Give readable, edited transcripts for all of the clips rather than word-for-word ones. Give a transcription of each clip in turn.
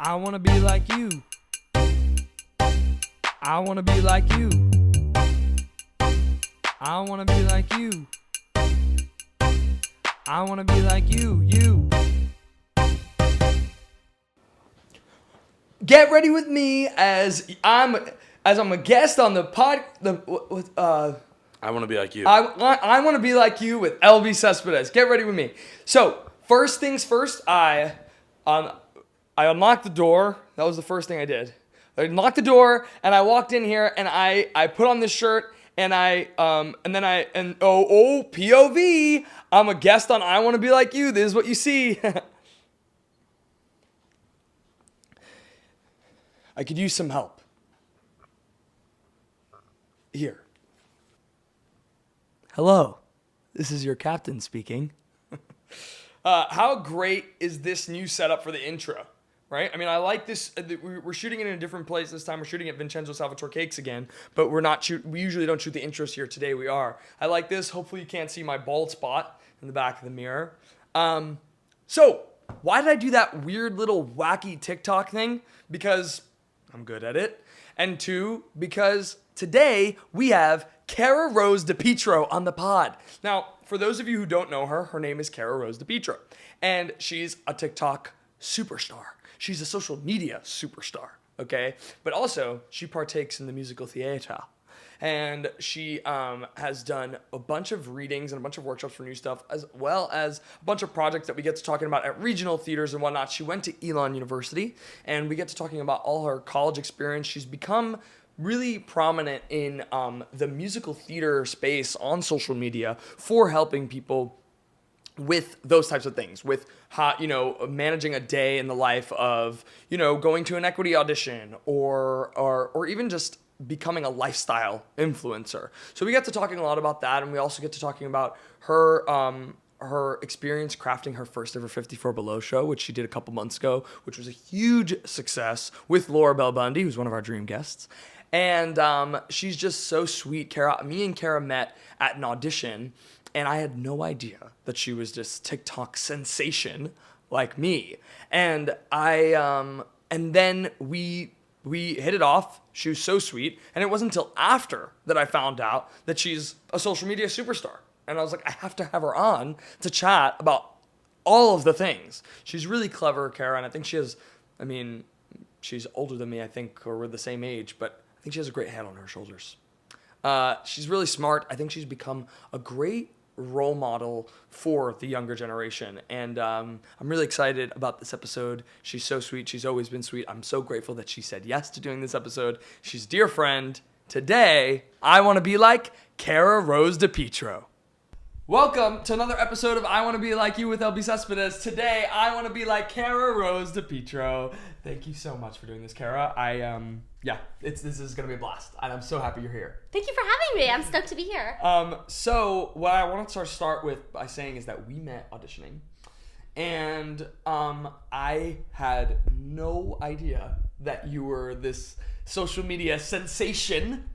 I wanna be like you. I wanna be like you. I wanna be like you. I wanna be like you. Get ready with me as I'm a guest on the pod. I want to be like you. I want to be like you with Elbi Cespedes. Get ready with me. So first things first, I unlocked the door. That was the first thing I did. I unlocked the door and I walked in here and I put on this shirt and POV. I'm a guest on I Want to Be Like You. This is what you see. I could use some help. Here. Hello, this is your captain speaking. How great is this new setup for the intro, right? I mean, I like this. We're shooting it in a different place this time. We're shooting at Vincenzo Salvatore Cakes again, but we usually don't shoot the intros here. Today we are. I like this. Hopefully you can't see my bald spot in the back of the mirror. So why did I do that weird little wacky TikTok thing? Because I'm good at it. And two, because today we have Cara DiPietro on the pod. Now, for those of you who don't know her, her name is Cara DiPietro, and she's a TikTok superstar. She's a social media superstar, okay? But also, she partakes in the musical theater. And she has done a bunch of readings and a bunch of workshops for new stuff, as well as a bunch of projects that we get to talking about at regional theaters and whatnot. She went to Elon University, and we get to talking about all her college experience. She's become really prominent in the musical theater space on social media for helping people with those types of things, with how, managing a day in the life of, going to an equity audition or even just becoming a lifestyle influencer. So we get to talking a lot about that, and we also get to talking about her experience crafting her first ever 54 Below show, which she did a couple months ago, which was a huge success with Laura Bell Bundy, who's one of our dream guests. And she's just so sweet. Me and Cara met at an audition, and I had no idea that she was this TikTok sensation like me. And then we hit it off. She was so sweet. And it wasn't until after that I found out that she's a social media superstar. And I was like, I have to have her on to chat about all of the things. She's really clever, Cara, and I think she's older than me, I think, or we're the same age, but I think she has a great head on her shoulders. She's really smart. I think she's become a great role model for the younger generation. And I'm really excited about this episode. She's so sweet. She's always been sweet. I'm so grateful that she said yes to doing this episode. She's a dear friend. Today, I want to be like Cara DiPietro. Welcome to another episode of I Want to Be Like You with Elbi Cespedes. Today, I want to be like Cara DiPietro. Thank you so much for doing this, Cara. This is going to be a blast, and I'm so happy you're here. Thank you for having me. I'm stoked to be here. So what I want to start with by saying is that we met auditioning, and I had no idea that you were this social media sensation.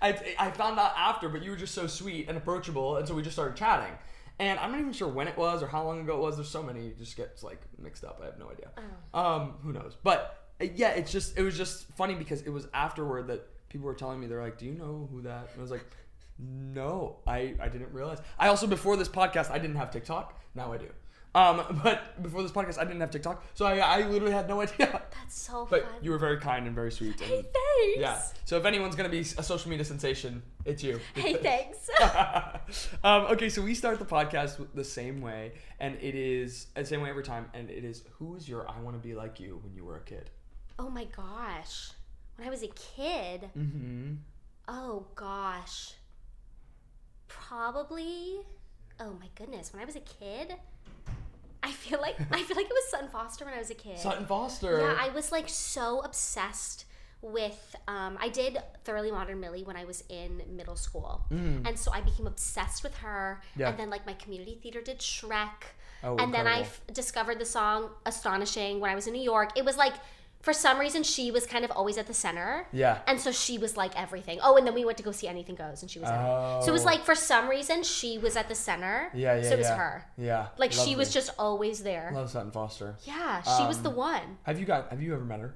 I found out after, but you were just so sweet and approachable, and so we just started chatting. And I'm not even sure when it was or how long ago it was. There's so many, it just gets mixed up. I have no idea. Oh. Who knows? But yeah, it was just funny because it was afterward that people were telling me, they're like, do you know who that? And I was like, no, I didn't realize. I also, before this podcast, I didn't have TikTok. Now I do. But before this podcast, I didn't have TikTok, so I literally had no idea. That's so fun. But you were very kind and very sweet. Hey, thanks. Yeah. So if anyone's gonna be a social media sensation, it's you. Hey, thanks. Okay, so we start the podcast the same way, and it is the same way every time, and it is, who is your I Want to Be Like You when you were a kid? Oh my gosh. When I was a kid? Mm-hmm. Oh gosh. Probably. Oh my goodness. When I was a kid, I feel like it was Sutton Foster when I was a kid. Sutton Foster. Yeah, I was so obsessed with I did Thoroughly Modern Millie when I was in middle school. And so I became obsessed with her. Yeah. And then my community theater did Shrek. Oh, and incredible. Then I discovered the song Astonishing when I was in New York. It was for some reason, she was kind of always at the center. Yeah. And so she was like everything. Oh, and then we went to go see Anything Goes, and she was in it. So it was like, for some reason, she was at the center. Yeah. So it was her. Yeah. Like, she was just always there. Love Sutton Foster. Yeah, she was the one. Have you ever met her?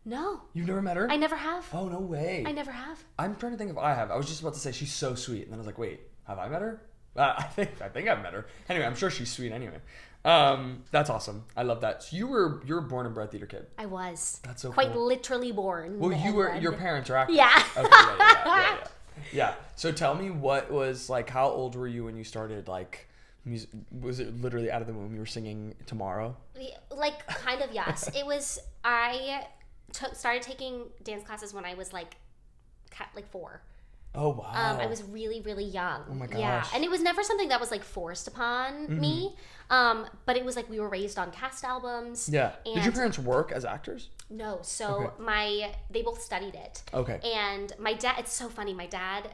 No. You've never met her? I never have. Oh, no way. I never have. I'm trying to think if I have. I was just about to say she's so sweet, and then I was like, wait, have I met her? I think I've met her. Anyway, I'm sure she's sweet anyway. That's awesome. I love that. So you were a born and bred theater kid. I was. That's so quite cool. literally born. Well, your parents are actors. Yeah. Okay. Yeah. So tell me, what was like? How old were you when you started like? Was it literally out of the womb? You were singing Tomorrow. Like, kind of, yes. It was. I started taking dance classes when I was like 4. Oh wow! I was really, really young. Oh my gosh! Yeah, and it was never something that was like forced upon me. But it was like we were raised on cast albums. Yeah. And did your parents work as actors? No. So they both studied it. Okay. And my dad. It's so funny. My dad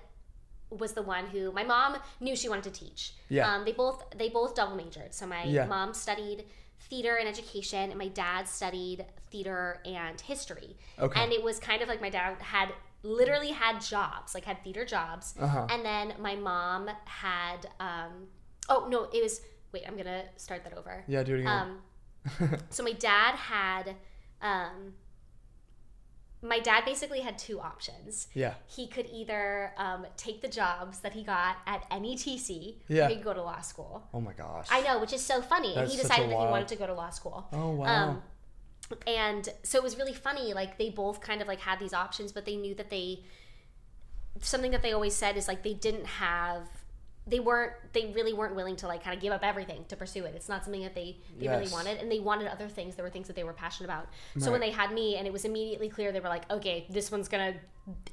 was the one who. My mom knew she wanted to teach. Yeah. They both double majored. So my mom studied theater and education, and my dad studied theater and history. Okay. And it was kind of like my dad literally had jobs, like had theater jobs. And then my mom had wait, I'm gonna start that over. Yeah, do it again. So my dad basically had 2 options. Yeah. He could either take the jobs that he got at NETC, Yeah. or he could go to law school. Oh my gosh. I know, which is so funny. That's and he decided that he wanted to go to law school. Oh wow. And so it was really funny. Like, they both kind of like had these options, but they knew that something that they always said is like they really weren't willing to like kind of give up everything to pursue it. It's not something that they really wanted, and they wanted other things. There were things that they were passionate about. So when they had me, and it was immediately clear, they were like, okay, this one's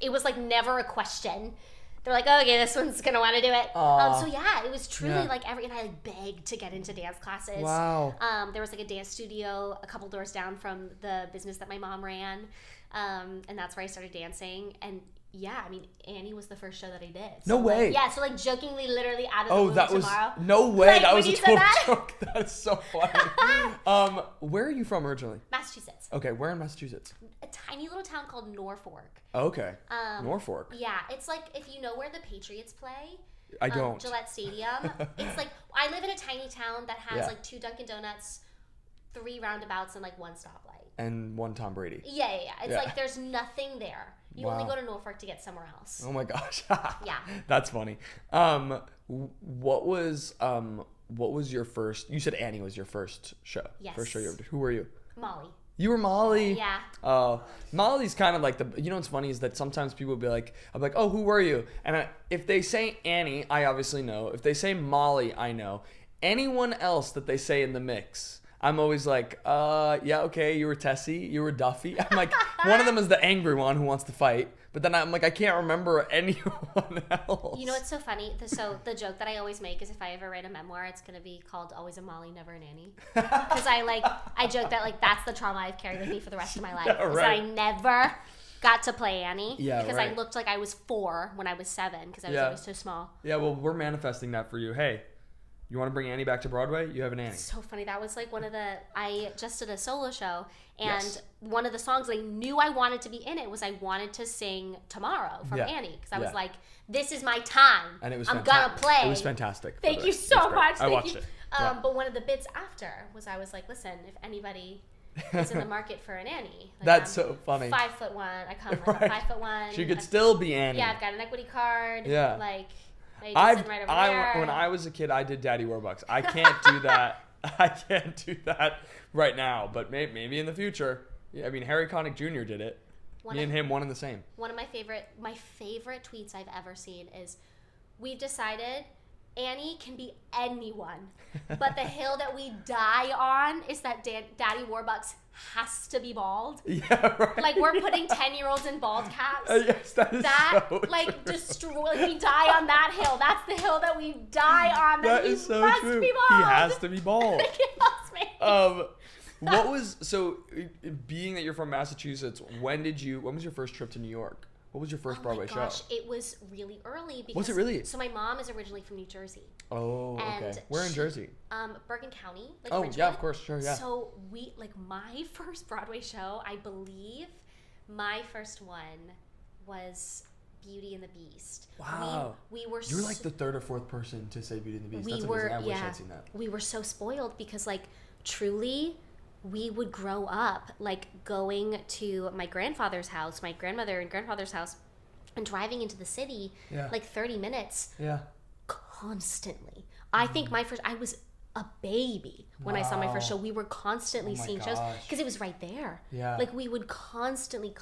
it was like never a question. They're like, oh, okay, this one's gonna want to do it. So yeah, it was truly like and I like begged to get into dance classes. Wow. There was like a dance studio a couple doors down from the business that my mom ran, and that's where I started dancing. And yeah, I mean, Annie was the first show that I did. No way. Yeah, so like jokingly, literally out of the womb tomorrow. No way. Like, that was a total that? joke. That is so funny. Where are you from originally? Massachusetts. Okay, where in Massachusetts? A tiny little town called Norfolk. Okay. Norfolk. Yeah, it's like if you know where the Patriots play. I don't. Gillette Stadium. It's like, I live in a tiny town that has like 2 Dunkin' Donuts, 3 roundabouts, and like 1 stoplight. And 1 Tom Brady. Yeah. It's like there's nothing there. You only go to Norfolk to get somewhere else. Oh my gosh. Yeah. That's funny. What was your first? You said Annie was your first show. Yes. First show you ever did. Who were you? Molly. You were Molly. Yeah. Oh, Molly's kind of like what's funny is that sometimes people will be like, I'm like, oh, who were you? And if they say Annie, I obviously know. If they say Molly, I know. Anyone else that they say in the mix, I'm always like, yeah, okay, you were Tessie, you were Duffy. I'm like, one of them is the angry one who wants to fight. But then I'm like, I can't remember anyone else. You know what's so funny? So the joke that I always make is if I ever write a memoir, it's going to be called Always a Molly, Never an Annie. Because I joke that like that's the trauma I've carried with me for the rest of my life. Yeah, is that I never got to play Annie. Yeah, because right. I looked like I was 4 when I was 7 because I was always so small. Yeah, well, we're manifesting that for you. Hey, you want to bring Annie back to Broadway? You have an Annie. It's so funny. That was like I just did a solo show, and one of the songs I knew I wanted to be in it was I wanted to sing Tomorrow from Annie, because I was like, this is my time. And it was I'm gonna play. It was fantastic. Thank you so much. I watched it. But one of the bits after was I was like, listen, if anybody is in the market for an Annie. Like, that's so funny. 5'1". I come like I'm 5'1". She could still be Annie. Yeah, I've got an equity card. Yeah. Like, right over there. When I was a kid, I did Daddy Warbucks. I can't do that. I can't do that right now, but maybe in the future. Yeah, I mean, Harry Connick Jr. did it. Me and him, one and the same. One of my favorite tweets I've ever seen is, we've decided Annie can be anyone, but the hill that we die on is that Daddy Warbucks has to be bald. Yeah, right. Like, we're putting 10-year-olds in bald caps. Yes, that is so like, true. destroy. We die on that hill. That's the hill that we die on. That is so true. Be bald. He has to be bald. He loves me. Being that you're from Massachusetts, when was your first trip to New York? What was your first Broadway show? It was really early. Because, was it really? So my mom is originally from New Jersey. Oh, okay. Where in Jersey? Bergen County. Like Richmond. Yeah, of course, sure, yeah. So my first Broadway show, I believe, my first one was Beauty and the Beast. Wow. We were. You're like the third or fourth person to say Beauty and the Beast. That's amazing. I wish I'd seen that. We were so spoiled because, like, truly, we would grow up like going to my grandfather's house, my grandmother and grandfather's house, and driving into the city like 30 minutes. Yeah. Constantly. I think I was a baby when I saw my first show. We were constantly seeing shows because it was right there. Yeah. Like we would constantly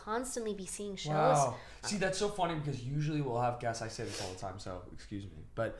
be seeing shows. Wow. See, that's so funny because usually we'll have guests. I say this all the time, so excuse me. But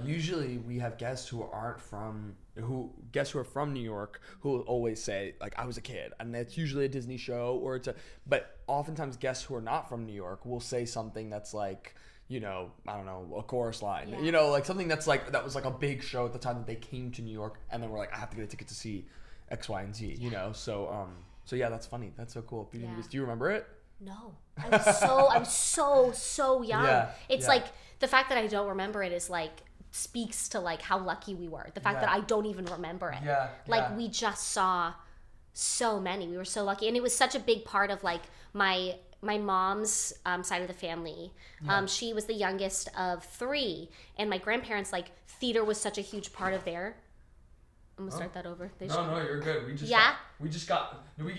usually we have guests who are from New York who will always say like I was a kid, and it's usually a Disney show or but oftentimes guests who are not from New York will say something that's like, you know, I don't know, a chorus line, you know, like something that was like a big show at the time that they came to New York, and then we're like, I have to get a ticket to see X, Y, and Z, you know? So yeah, that's funny. That's so cool. Do you remember it? No, I was so young. Yeah, it's like the fact that I don't remember it is like speaks to like how lucky we were. The fact that I don't even remember it. Yeah. Like we just saw so many. We were so lucky, and it was such a big part of like my mom's side of the family. She was the youngest of 3, and my grandparents, like, theater was such a huge part of their. I'm gonna start that over. No, you're good. We can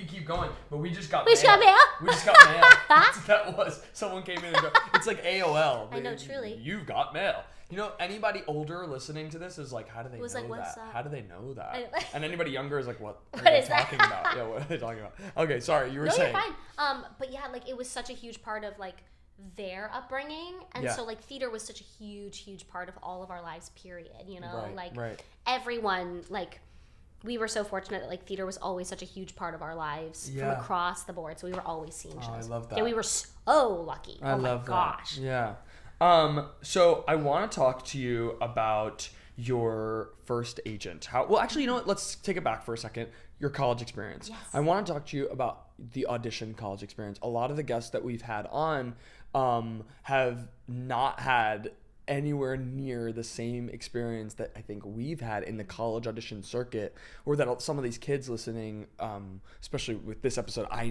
keep going, but we just got mail. We just got mail. That's what that was. Someone came in and go, it's like AOL. I know, truly. You've got mail. You know, anybody older listening to this is like, how do they know what's that? up? How do they know that? And anybody younger is like, what are they talking about? Yeah, what are they talking about? Okay, sorry, you were saying. No, you're fine. But yeah, like it was such a huge part of like their upbringing, and so like theater was such a huge part of all of our lives, period, you know? Everyone, like, we were so fortunate that like theater was always such a huge part of our lives from across the board, so we were always seeing shows. I love that. And we were so lucky. I love my gosh. That. Yeah. So I want to talk to you about your first agent. Well, actually, you know what? Let's take it back for a second. Your college experience. Yes. I want to talk to you about the audition college experience. A lot of the guests that we've had on have not had anywhere near the same experience that I think we've had in the college audition circuit, or that some of these kids listening, especially with this episode, I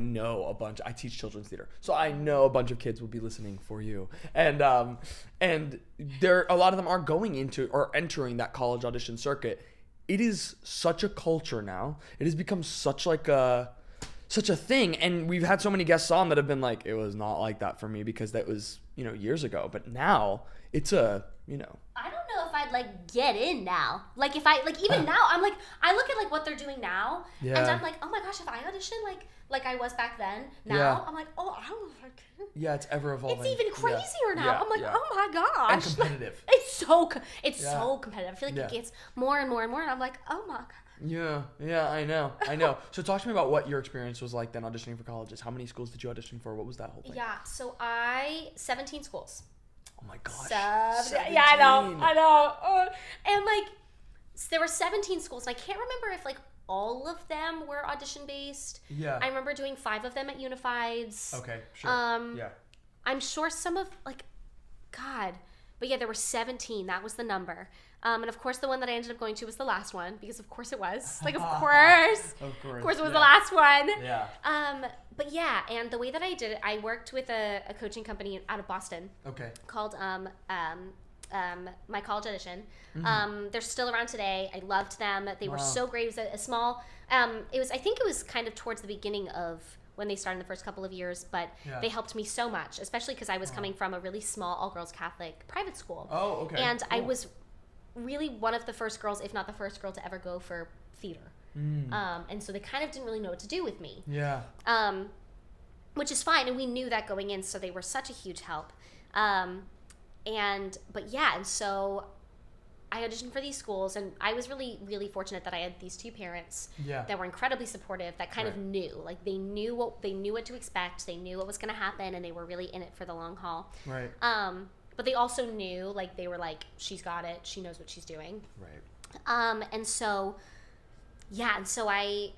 teach children's theater, so I know a bunch of kids will be listening for you, and a lot of them are going into or entering that college audition circuit. It is such a culture now. It has become such a thing, and we've had so many guests on that have been like, it was not like that for me because that was, you know, years ago, but now it's I don't know if I'd like get in now. Like if I like even now I'm like I look at like what they're doing now and I'm like, oh my gosh, if I audition like I was back then, now I'm like, oh, I don't know if I can. Yeah, it's ever evolving. It's even crazier now. I'm like, oh my gosh. And competitive. It's so competitive. I feel like it gets more and more and more, and I'm like, oh my god. Yeah, I know. So talk to me about what your experience was like then auditioning for colleges. How many schools did you audition for? What was that whole thing? Yeah, so 17 schools. Oh my gosh. 17. Yeah, I know. And like, so there were 17 schools, and I can't remember if like all of them were audition based. Yeah. I remember doing 5 of them at Unifieds. Okay, sure. Yeah. I'm sure some of but yeah, there were 17. That was the number. And of course, the one that I ended up going to was the last one, because of course it was. Like, of course it was the last one. Yeah. But yeah, and the way that I did it, I worked with a coaching company out of Boston. Okay. Called My College Audition. Mm-hmm. They're still around today. I loved them. They were so great. It was a small. I think it was kind of towards the beginning of when they started the first couple of years, but they helped me so much, especially because I was coming from a really small all-girls Catholic private school. Oh, okay. And cool. I was really one of the first girls, if not the first girl, to ever go for theater. And so they kind of didn't really know what to do with me. Yeah. Which is fine, and we knew that going in, so they were such a huge help. And so I auditioned for these schools, and I was really, really fortunate that I had these 2 parents that were incredibly supportive, that kind of knew. Like, they knew what to expect, they knew what was going to happen, and they were really in it for the long haul. Right. But they also knew, like, they were like, she's got it, she knows what she's doing. Right. And so I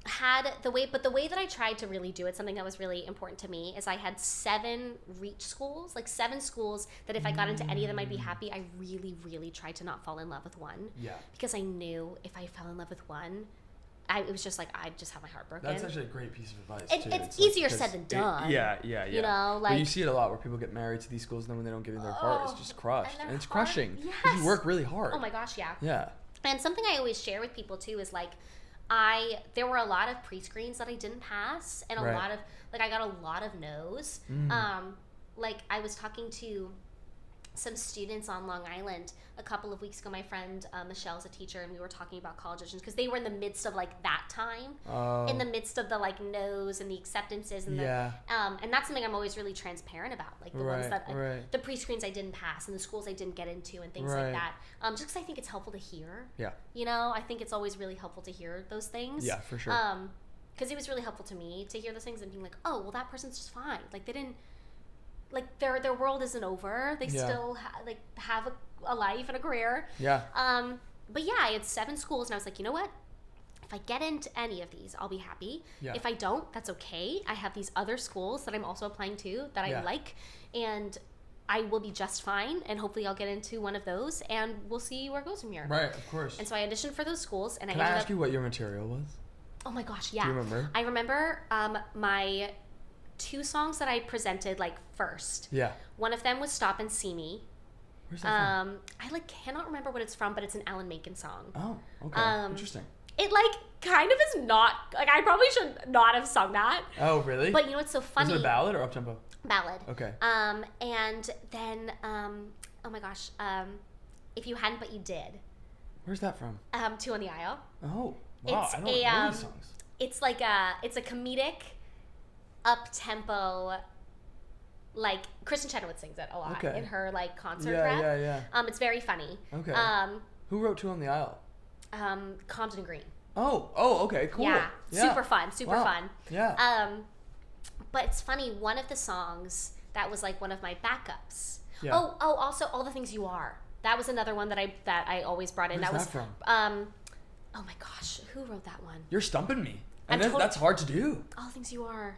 had the way that I tried to really do it, something that was really important to me, is I had 7 reach schools, like 7 schools that if I got into any of them I'd be happy. I really, really tried to not fall in love with one. Yeah. Because I knew if I fell in love with one, it was just like I'd just have my heart broken. That's actually a great piece of advice too. It's easier said than done. Yeah. You know, like, but you see it a lot where people get married to these schools and then when they don't get in their heart, it's just crushed. And it's heart, crushing. Because yes. you work really hard. Oh my gosh, yeah. Yeah. And something I always share with people too is like, there were a lot of pre-screens that I didn't pass, and a lot of, like, I got a lot of no's. Like, I was talking to some students on Long Island a couple of weeks ago. My friend Michelle's a teacher, and we were talking about college auditions because they were in the midst of like that time, in the midst of the like no's and the acceptances and and that's something I'm always really transparent about, like the ones that the pre-screens I didn't pass and the schools I didn't get into and things like that. Just because I think it's helpful to hear. Yeah. You know, I think it's always really helpful to hear those things. Yeah, for sure. Because it was really helpful to me to hear those things and being like, oh, well, that person's just fine. Like they didn't. Like their world isn't over. They still have a life and a career. Yeah. But yeah, I had 7 schools, and I was like, you know what? If I get into any of these, I'll be happy. Yeah. If I don't, that's okay. I have these other schools that I'm also applying to that I like, and I will be just fine. And hopefully, I'll get into one of those, and we'll see where it goes from here. Right, of course. And so I auditioned for those schools, and Can I ask you what your material was? Oh my gosh, yeah. Do you remember? I remember my 2 songs that I presented like first. Yeah. One of them was "Stop and See Me." Where's that from? I cannot remember what it's from, but it's an Alan Menken song. Oh, okay. Interesting. It kind of is not I probably should not have sung that. Oh, really? But you know what's so funny? Is it a ballad or up-tempo? Ballad. Okay. And then oh my gosh, If You Hadn't But You Did. Where's that from? 2 on the Aisle. Oh, wow. I don't know these songs. It's it's a comedic up-tempo, like Kristen Chenoweth sings it a lot in her concert rap. Yeah. It's very funny. Okay. Who wrote 2 on the Aisle? Compton Green. Oh, okay, cool. Yeah. Super fun. Fun. Yeah. But it's funny, one of the songs that was one of my backups. Yeah. Also All the Things You Are. That was another one that I always brought in. Where's that from? Oh my gosh, who wrote that one? You're stumping me. And that's hard to do. All the Things You Are.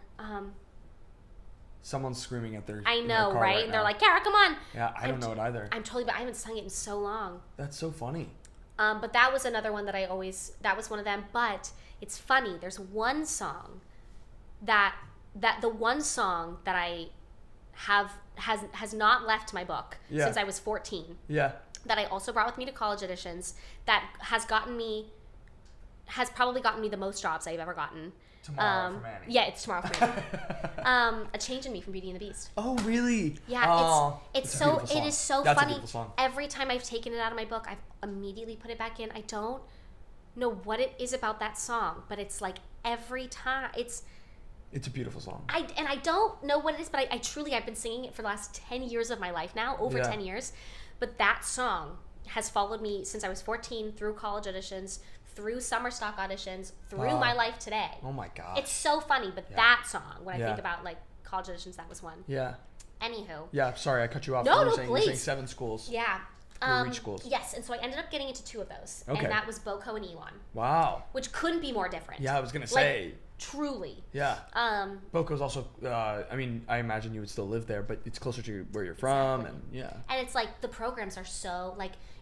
Someone's screaming at their I know, right? And they're like, Cara, come on. Yeah, I don't know it either. I haven't sung it in so long. That's so funny. But that was another one that that was one of them. But it's funny. There's one song that the one song that I has not left my book since I was 14. Yeah. That I also brought with me to college auditions that has probably gotten me the most jobs I've ever gotten. Tomorrow for Manny. Yeah, it's Tomorrow for Manny. A Change in Me from Beauty and the Beast. Oh, really? Yeah, it is so That's funny. A beautiful song. Every time I've taken it out of my book, I've immediately put it back in. I don't know what it is about that song, but it's every time it's a beautiful song. I don't know what it is, but I've been singing it for the last 10 years of my life now, over 10 years. But that song has followed me since I was 14, through college auditions, through summer stock auditions, through my life today. Oh my gosh. It's so funny, but that song, when I think about college auditions, that was one. Yeah. Anywho. Yeah, sorry, I cut you off. No, please. You're saying 7 schools. Yeah. Reach schools. Yes, and so I ended up getting into 2 of those. Okay. And that was Boco and Elon. Wow. Which couldn't be more different. Yeah, I was going to say. Truly. Yeah. Boco's also, I imagine you would still live there, but it's closer to where you're from. And yeah. And it's the programs are so,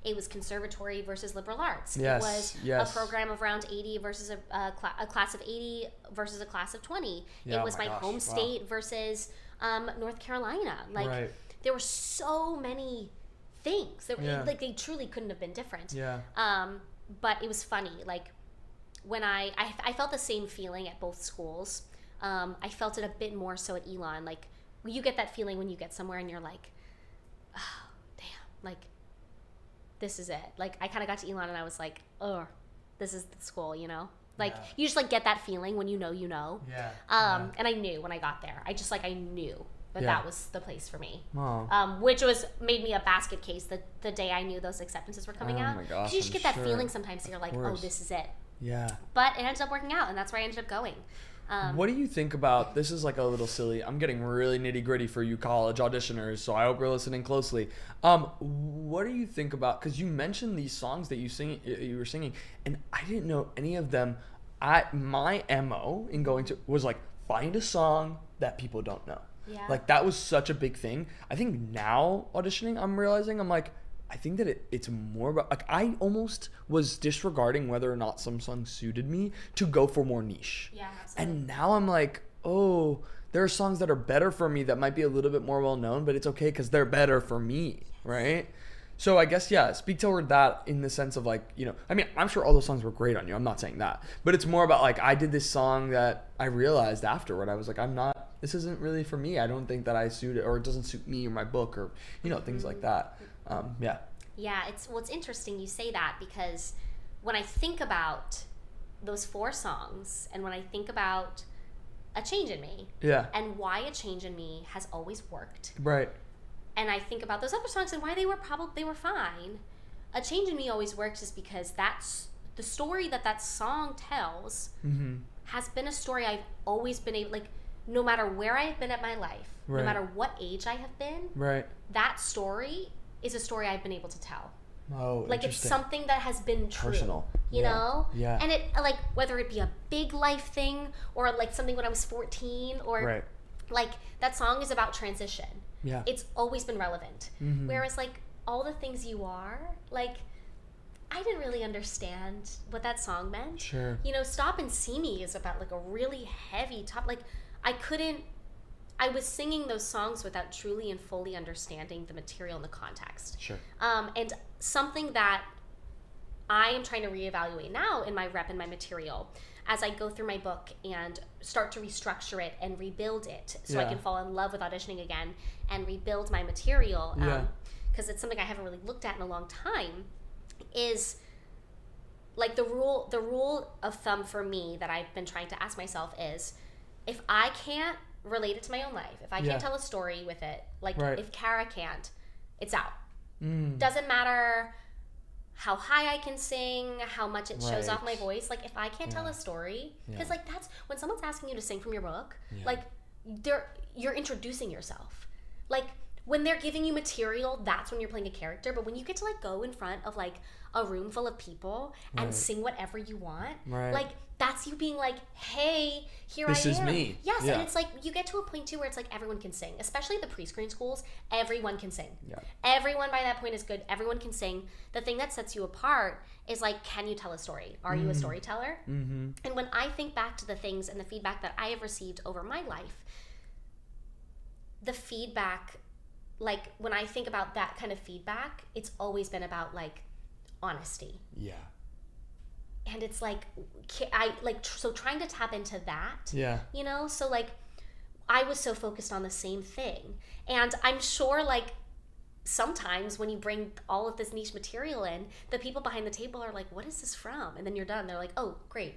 it was conservatory versus liberal arts. Yes. It was a program of around 80 versus a class of 80 versus a class of 20. Yeah, it was my home state versus North Carolina. Right. There were so many things. They truly couldn't have been different. Yeah. But it was funny. When I felt the same feeling at both schools. I felt it a bit more so at Elon. You get that feeling when you get somewhere and you're like, oh, damn, this is it. I kind of got to Elon and I was like, oh, this is the school, you know? You just get that feeling when you know. Yeah. And I knew when I got there. I knew that was the place for me. Oh. Which made me a basket case the day I knew those acceptances were coming out. Oh my gosh. You just get that feeling sometimes. So you're like, oh, this is it. Yeah. But it ended up working out, and that's where I ended up going. What do you think about, this is a little silly, I'm getting really nitty gritty for you college auditioners, so I hope you're listening closely. What do you think about, because you mentioned these songs that you were singing, and I didn't know any of them my MO in going to was like find a song that people don't know. Yeah. Like that was such a big thing. I think now auditioning, I'm realizing I'm like, I think that it's more about like I almost was disregarding whether or not some songs suited me to go for more niche. Yeah, absolutely. And now I'm like, oh, there are songs that are better for me that might be a little bit more well known, but it's okay because they're better for me, right? So I guess, yeah, speak toward that in the sense of like, you know, I mean, I'm sure all those songs were great on you. I'm not saying that. But it's more about like, I did this song that I realized afterward. I was like, this isn't really for me. I don't think that I suit it, or it doesn't suit me or my book, or, you know, things like that. Yeah. Yeah, it's interesting you say that, because when I think about those 4 songs and when I think about A Change in Me, Yeah. and why A Change in Me has always worked. Right. And I think about those other songs and why they were fine. A Change in Me always works is because that's the story that song tells has been a story I've always been able, like, no matter where I've been at my life, Right. no matter what age I have been, Right. that story is a story I've been able to tell. Oh, Like, it's interesting. something that has been true. Personal. You Yeah. know? Yeah. And it, like, whether it be a big life thing or, like, something when I was 14 or, Right. like, that song is about transition. Yeah. It's always been relevant. Whereas, like, all the things you are, like, I didn't really understand what that song meant. Sure. You know, Stop and See Me is about, like, a really heavy top. Like, I was singing those songs without truly and fully understanding the material and the context. Sure. And something that I am trying to reevaluate now in my rep and my material as I go through my book and start to restructure it and rebuild it so I Yeah. can fall in love with auditioning again and rebuild my material, Yeah. because it's something I haven't really looked at in a long time, is like the rule of thumb for me that I've been trying to ask myself is, if I can't relate it to my own life, if I Yeah. can't tell a story with it, like Right. if Cara can't, it's out. Doesn't matter how high I can sing, how much it shows off my Right. voice. Like, if I can't tell a story, because Yeah. like that's when someone's asking you to sing from your book, Yeah. like you're introducing yourself. Like, when they're giving you material, that's when you're playing a character. But when you get to like go in front of like a room full of people and Right. sing whatever you want, Right. like that's you being like, hey, here This I is am. me. Yes, Yeah. and it's like you get to a point too where it's like everyone can sing, especially the pre-screen schools. Everyone can sing. Yeah. Everyone by that point is good. Everyone can sing. The thing that sets you apart is like, can you tell a story? Are you a storyteller? Mm-hmm. And when I think back to the things and the feedback that I have received over my life, the feedback, like when I think about that kind of feedback, it's always been about like honesty. Yeah. And it's like, so trying to tap into that, Yeah. you know? So like, I was so focused on the same thing. And I'm sure like sometimes when you bring all of this niche material in, the people behind the table are like, what is this from? And then you're done. They're like, oh, great.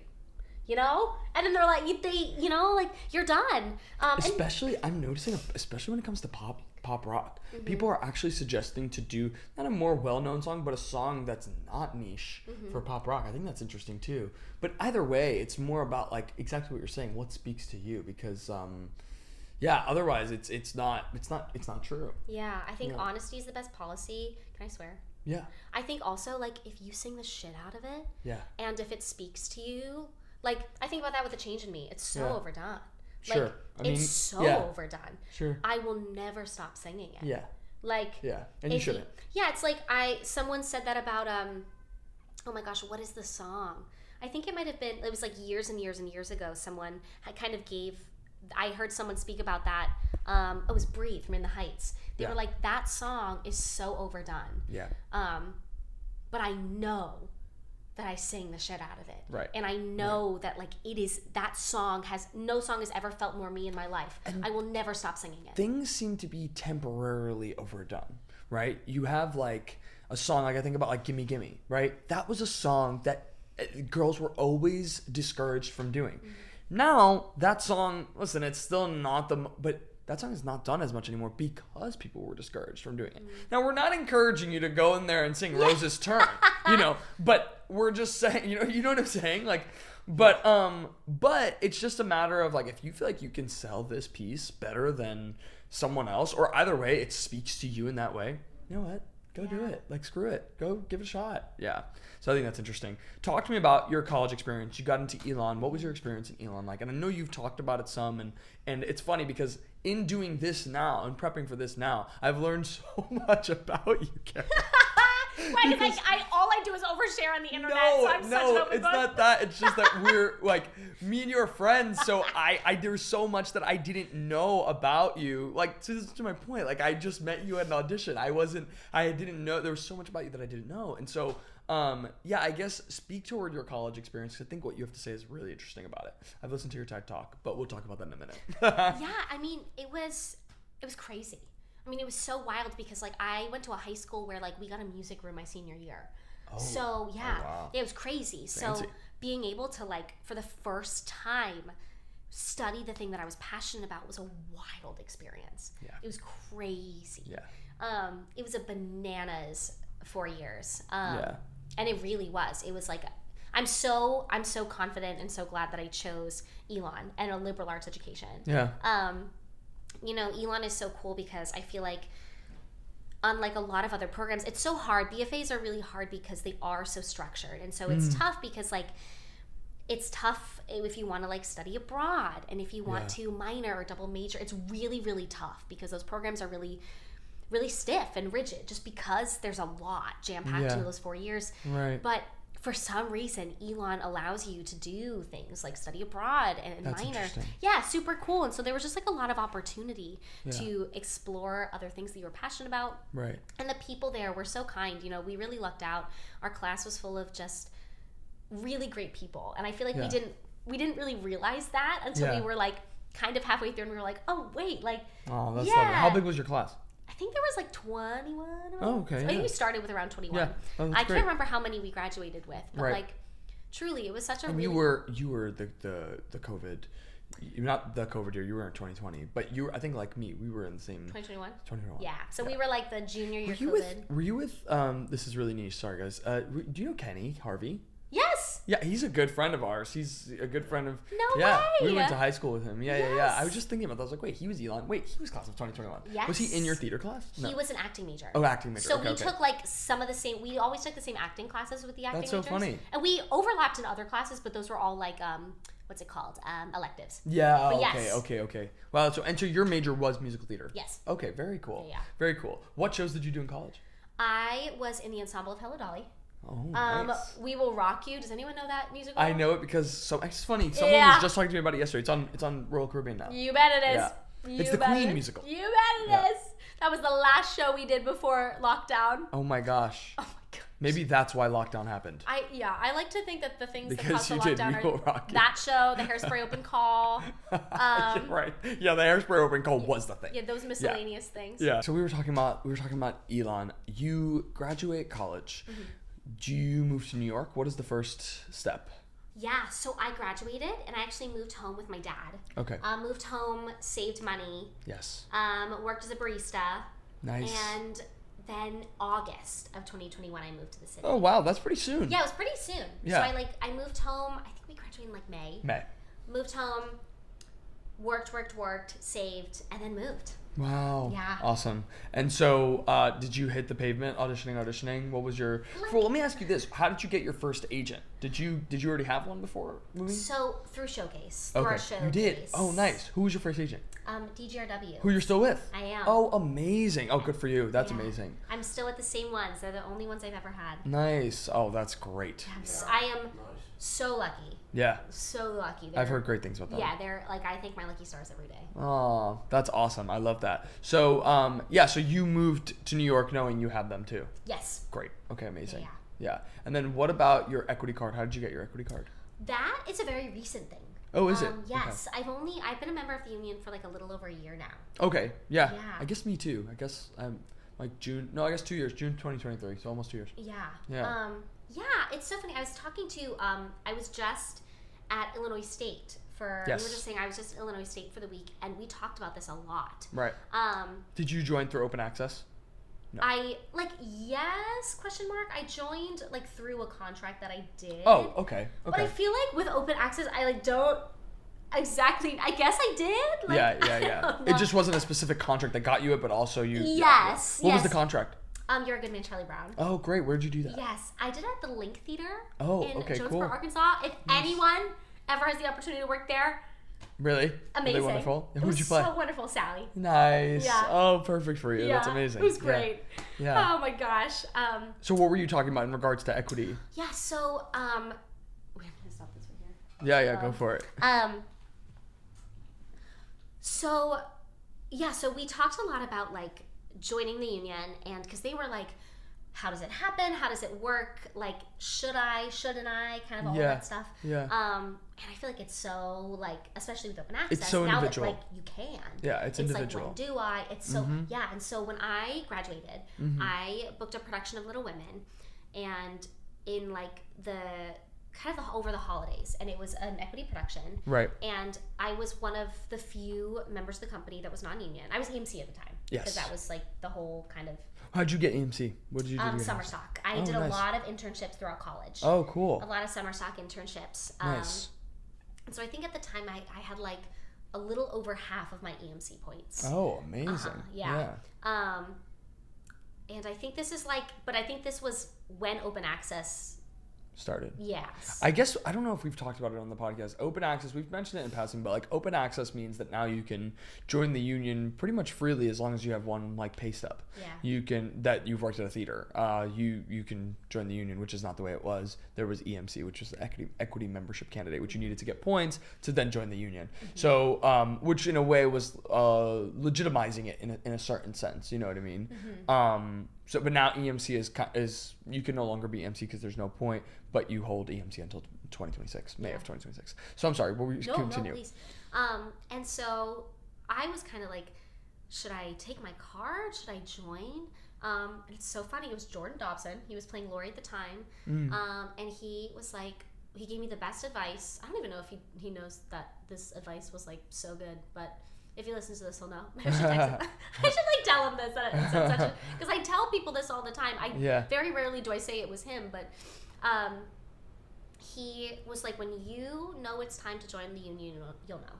You know? And then they're like, you know, like, you're done. Especially, I'm noticing, especially when it comes to pop rock, people are actually suggesting to do not a more well-known song, but a song that's not niche for pop rock. I think that's interesting too. But either way, it's more about like exactly what you're saying. What speaks to you? Because yeah, otherwise it's not true. Yeah, I think honesty is the best policy. Can I swear? Yeah. I think also, like, if you sing the shit out of it, Yeah. and if it speaks to you, like, I think about that with A Change in Me. It's so overdone. Sure. Like, I mean, it's so yeah. overdone. Sure. I will never stop singing it. Yeah. Like, Yeah. And you if shouldn't. Yeah, it's like someone said that about oh my gosh, what is the song? I think it might have been, it was like years and years and years ago. Someone had kind of I heard someone speak about that. It was Breathe from In the Heights. They were like, that song is so overdone. Yeah. But I know that I sing the shit out of it. Right. And I know that like no song has ever felt more me in my life. And I will never stop singing it. Things seem to be temporarily overdone, right? You have like a song, like I think about like Gimme Gimme, right? That was a song that girls were always discouraged from doing. Now that song, listen, it's still not but that song is not done as much anymore because people were discouraged from doing it. Now, we're not encouraging you to go in there and sing Rose's Turn, you know, but we're just saying, you know what I'm saying? Like, but it's just a matter of like, if you feel like you can sell this piece better than someone else, or either way, it speaks to you in that way, you know what? Go do it. Like, screw it. Go give it a shot. Yeah. So I think that's interesting. Talk to me about your college experience. You got into Elon. What was your experience in Elon like? And I know you've talked about it some, and it's funny because in doing this now and prepping for this now, I've learned so much about you, Cara. Right, because all I do is overshare on the internet, so I'm such an open book. It's not that. It's just that we're like, me and you are friends, so there's so much that I didn't know about you. Like, to my point, like, I just met you at an audition. I didn't know, there was so much about you that I didn't know. And so, yeah, I guess speak toward your college experience, because I think what you have to say is really interesting about it. I've listened to your TED Talk, but we'll talk about that in a minute. Yeah, I mean, it was crazy. I mean, it was so wild because, like, I went to a high school where, like, we got a music room my senior year. Oh, so, yeah, wow. It was crazy. Fancy. So being able to, like, for the first time, study the thing that I was passionate about was a wild experience. Yeah. It was crazy. Yeah. It was a bananas 4 years. Yeah. And it really was. It was like, I'm so confident and so glad that I chose Elon and a liberal arts education. Yeah. You know, Elon is so cool because I feel like, unlike a lot of other programs, it's so hard. BFAs are really hard because they are so structured. And so it's tough because, like, it's tough if you want to, like, study abroad and if you want to minor or double major. It's really, really tough because those programs are really, really stiff and rigid just because there's a lot jam-packed in those 4 years. Right. But for some reason, Elon allows you to do things like study abroad and That's minor. interesting. Yeah, super cool. And so there was just, like, a lot of opportunity to explore other things that you were passionate about. Right. And the people there were so kind. You know, we really lucked out. Our class was full of just really great people. And I feel like we didn't really realize that until we were, like, kind of halfway through and we were like, oh, wait, like, Oh, that's lovely. How big was your class? I think there was like 21. Oh, okay. I think we started with around 21. Yeah. Oh, that's I great. can't remember how many we graduated with, but like, truly, it was such a. And really... you were the COVID, not the COVID year. You were in 2020, but you were, I think, like me, we were in the same. 2021. 2021. Yeah. So we were like the junior year Were you with? This is really niche. Sorry, guys. Do you know Kenny Harvey? Yes. Yeah, he's a good friend of ours. He's a good friend of. No yeah, way. We went to high school with him. Yeah. I was just thinking about that. I was like, wait, he was Elon. Wait, he was class of 2021. Yes. Was he in your theater class? No. He was an acting major. Oh, acting major. So okay, we took like some of the same. We always took the same acting classes with the acting That's so majors. funny. And we overlapped in other classes, but those were all like what's it called? Electives. Yeah. But Okay. yes. Okay. Wow. So your major was musical theater. Yes. Okay. Very cool. Yeah. Very cool. What shows did you do in college? I was in the ensemble of Hello Dolly. Oh, nice. We Will Rock You. Does anyone know that musical? I know it because it's funny. Someone was just talking to me about it yesterday. It's on Royal Caribbean now. You bet it is. Yeah. It's the Queen musical. You bet it is. That was the last show we did before lockdown. Oh my gosh. Oh my god. Maybe that's why lockdown happened. I like to think that the things Because that caused the you did lockdown We Will Rock You. that show, the Hairspray Open Call. Yeah, right. Yeah, the Hairspray Open Call was the thing. Yeah, those miscellaneous things. Yeah. So we were talking about Elon. You graduate college. Mm-hmm. Do you move to New York? What is the first step? Yeah, so I graduated and I actually moved home with my dad. Okay. Moved home, saved money. Yes. Worked as a barista. Nice. And then August of 2021, I moved to the city. Oh wow, that's pretty soon. Yeah, it was pretty soon. Yeah. So I moved home. I think we graduated in like May. Moved home, worked, saved, and then moved. Wow. Yeah. Awesome. And so, did you hit the pavement auditioning? What was your? Well, let me ask you this: how did you get your first agent? Did you already have one before moving? So through Showcase. Through Okay. our Showcase. You did. Oh, nice. Who was your first agent? DGRW. Who you're still with? I am. Oh, amazing. Oh, good for you. That's Yeah. amazing. I'm still with the same ones. They're the only ones I've ever had. Nice. Oh, that's great. I am so lucky. Yeah. So lucky. I've heard great things about that. Yeah, they're like, I thank my lucky stars every day. Oh, that's awesome. I love that. So, so you moved to New York knowing you had them too. Yes. Great. Okay, amazing. Yeah. And then what about your equity card? How did you get your equity card? That is a very recent thing. Oh, is it? Yes. Okay. I've been a member of the union for like a little over a year now. Okay. Yeah. Yeah. I guess me too. I guess I'm like June. No, I guess 2 years. June 2023. So almost 2 years. Yeah. Yeah. Yeah, it's so funny. I was talking to, I was just at Illinois State for, Yes. we were just saying I was just at Illinois State for the week, and we talked about this a lot. Right. Did you join through open access? No. Yes, question mark. I joined like through a contract that I did. Oh, okay. But I feel like with open access, I don't exactly, I guess I did. Yeah. It just wasn't a specific contract that got you it, but also you. Yes. What was the contract? You're a Good Man, Charlie Brown. Oh, great. Where'd you do that? Yes, I did it at the Link Theater in Jonesboro, cool. Arkansas. If anyone ever has the opportunity to work there, Really? amazing. Were they wonderful? It Who'd was you play? so wonderful, Sally. Nice. Yeah. Oh, perfect for you. Yeah, That's amazing. It was great. Yeah. Oh my gosh. So what were you talking about in regards to equity? Yeah. So wait, I'm gonna stop this right Yeah, here. go for it. So we talked a lot about like joining the union, and because they were like, how does it happen? How does it work? Like, shouldn't I? Kind of all that stuff. Yeah. And I feel like it's so like, especially with open access. It's so now individual. that like you can. Yeah, it's individual. Like, when do I? It's so yeah. And so when I graduated, I booked a production of Little Women, and in like the kind of over the holidays, and it was an equity production. Right. And I was one of the few members of the company that was non-union. I was EMC at the time. Yes. Because that was like the whole kind of How'd you get EMC? What did you do? summer stock. I did a lot of internships throughout college. Oh, cool. A lot of summer stock internships. Nice. And so I think at the time I had like a little over half of my EMC points. Oh, amazing. Yeah. And I think this is like, but I think this was when open access started. Yes. I guess, I don't know if we've talked about it on the podcast. Open access, we've mentioned it in passing, but like open access means that now you can join the union pretty much freely as long as you have one like pay stub. Yeah. You can, that you've worked at a theater. You can join the union, which is not the way it was. There was EMC, which was the equity membership candidate, which you needed to get points to then join the union. Mm-hmm. So, which in a way was legitimizing it in a certain sense. You know what I mean? Mm-hmm. So, but now EMC is you can no longer be EMC because there's no point, but you hold EMC until 2026, May of 2026. So I'm sorry, but we continue. No, please. And so I was kind of like, should I take my card? Should I join? And it's so funny. It was Jordan Dobson. He was playing Laurie at the time. And he was like, he gave me the best advice. I don't even know if he knows that this advice was like so good, but if he listens to this, he'll know. I should text him. I should like tell him this because I tell people this all the time. Very rarely do I say it was him, but he was like, when you know it's time to join the union, you'll know.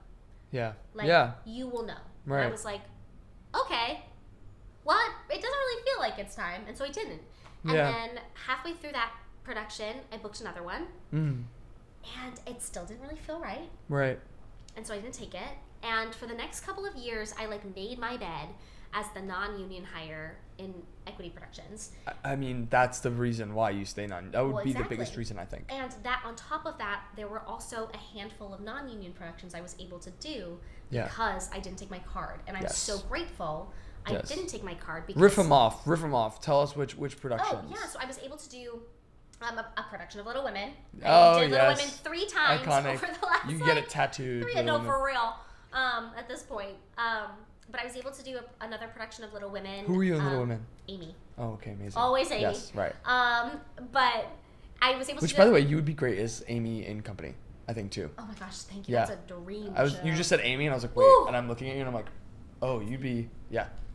Yeah. Like, you will know. Right. And I was like, okay, what? It doesn't really feel like it's time, and so I didn't. And then halfway through that production, I booked another one, and it still didn't really feel right. Right. And so I didn't take it. And for the next couple of years, I like made my bed as the non-union hire in equity productions. I mean, that's the reason why you stay non. That would be the biggest reason, I think. And that on top of that, there were also a handful of non-union productions I was able to do because I didn't take my card. And I'm so grateful I didn't take my card. Because Riff them off. Tell us which productions. Oh, yeah. So I was able to do a production of Little Women. I did Little Women 3 times Iconic. over the last You can get it tattooed. For real. At this point. But I was able to do another production of Little Women. Who were you in Little Women? Amy. Oh, okay, amazing. Always Amy. Yes, right. But I was able to Which, by the way, you would be great as Amy in Company, I think, too. Oh my gosh, thank you. That's a dream show. You just said Amy, and I was like, wait. Woo! And I'm looking at you, and I'm like, oh, you'd be,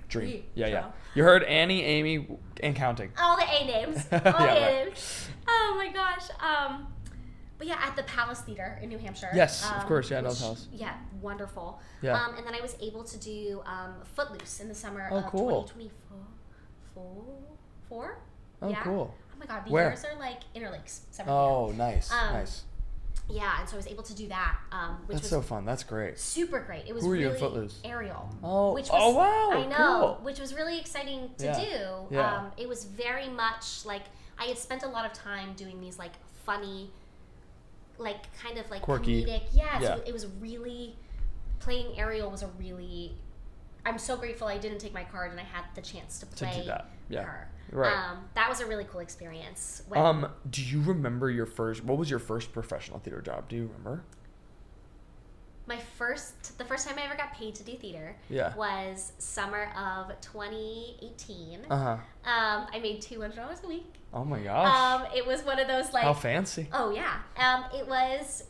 dream. Yeah. You heard Annie, Amy, and counting. All the A names. All the A names. Oh my gosh. But yeah, at the Palace Theater in New Hampshire. Yes, of course. Yeah, I know the Palace. Yeah, wonderful. Yeah. And then I was able to do Footloose in the summer of 2024. Oh, cool. Oh my God, the Where? years are like interlakes. Oh, nice. Nice. Yeah, and so I was able to do that. Which was so fun. That's great. Super great. It was Who were really you in Footloose? Ariel. Oh, wow. I know. Cool. Which was really exciting to do. Yeah. It was very much like I had spent a lot of time doing these like funny, like kind of like quirky, comedic. Yeah. So it was really playing Ariel was a really. I'm so grateful I didn't take my card and I had the chance to play her. Right. That was a really cool experience. Do you remember what was your first professional theater job? Do you remember? The first time I ever got paid to do theater was summer of 2018. I made $200 a week. Oh my gosh. It was one of those like. How fancy. Oh yeah. It was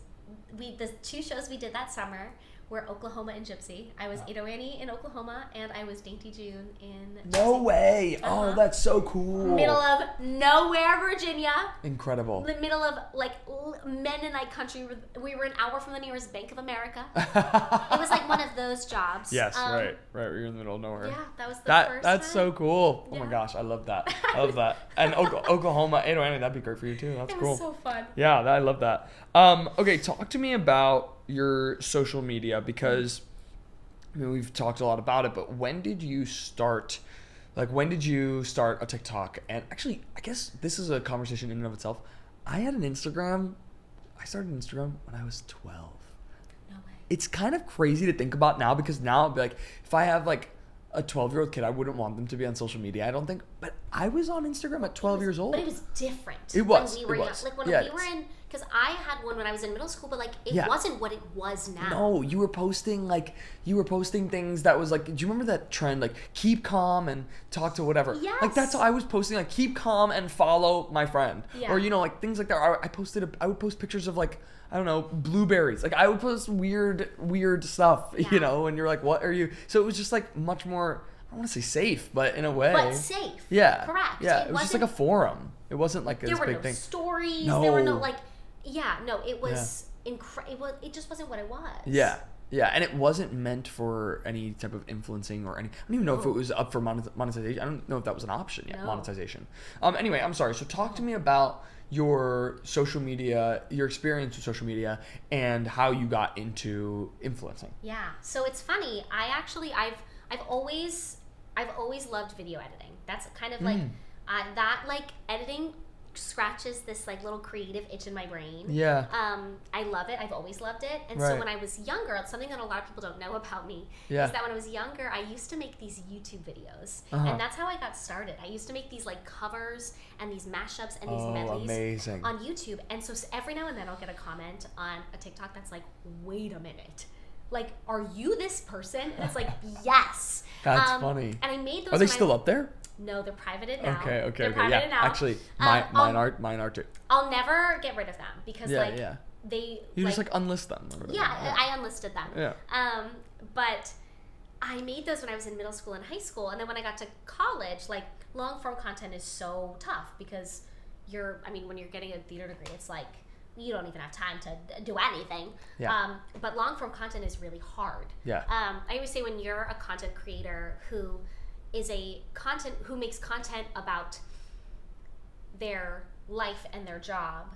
the 2 shows we did that summer were Oklahoma and Gypsy. I was Ado Annie in Oklahoma, and I was Dainty June in No Gypsy. way. Oh, that's so cool. Middle of nowhere, Virginia. Incredible. The middle of like Mennonite country. We were an hour from the nearest Bank of America. It was like one of those jobs. Yes, right. You're in the middle of nowhere. Yeah, that was the first That's time. so cool. Oh Yeah. my gosh, I love that. I love that. And Oklahoma, Ado Annie, that'd be great for you too. That's It cool. was so fun. Yeah, I love that. Okay, talk to me about your social media, because I mean, we've talked a lot about it, but when did you start? Like, when did you start a TikTok? And actually, I guess this is a conversation in and of itself. I had an Instagram. I started an Instagram when I was 12. No way. It's kind of crazy to think about now, because now I'll be like, if I have like a 12-year-old kid, I wouldn't want them to be on social media, I don't think. But I was on Instagram at 12 years old. But it was different. It was. When we were It was. young. Like when Yeah, we were in, because I had one when I was in middle school, but like it Yeah. wasn't what it was now. No, you were posting things that was like, do you remember that trend, like keep calm and talk to whatever? Yes. Like that's how I was posting, like keep calm and follow my friend. Yeah. Or like things like that. I would post pictures of like, I don't know, blueberries. Like I would post weird stuff, Yeah. and you're like, what are you? So it was just like much more, I don't want to say safe, but in a way. But safe. Yeah. Correct. Yeah. It was just like a forum. It wasn't like this There were big no thing. stories. No. There were no like. Yeah. No. It was it just wasn't what it was. Yeah. Yeah, and it wasn't meant for any type of influencing or any. I don't even know if it was up for monetization. I don't know if that was an option yet. No. Monetization. Anyway, I'm sorry. So talk to me about your social media, your experience with social media, and how you got into influencing. Yeah. So it's funny. I've always loved video editing. That's kind of like that like editing scratches this like little creative itch in my brain. Yeah. I love it. I've always loved it. And Right. so when I was younger, it's something that a lot of people don't know about me Yeah. is that when I was younger, I used to make these YouTube videos. Uh-huh. And that's how I got started. I used to make these like covers and these mashups and these Oh, medleys amazing. on YouTube. And so every now and then I'll get a comment on a TikTok that's like, wait a minute. Like, are you this person? And it's like, yes. That's funny. And I made those. Are they when still up there? No, they're privated now. Okay. They're privated Yeah. now. Actually, I'll- mine are too. I'll never get rid of them because Yeah. they You just like unlist them. Or whatever. yeah, I unlisted them. Yeah. But I made those when I was in middle school and high school, and then when I got to college, like long form content is so tough because when you're getting a theater degree, it's like you don't even have time to do anything. Yeah. But long form content is really hard. Yeah. I always say when you're a content creator who makes content about their life and their job,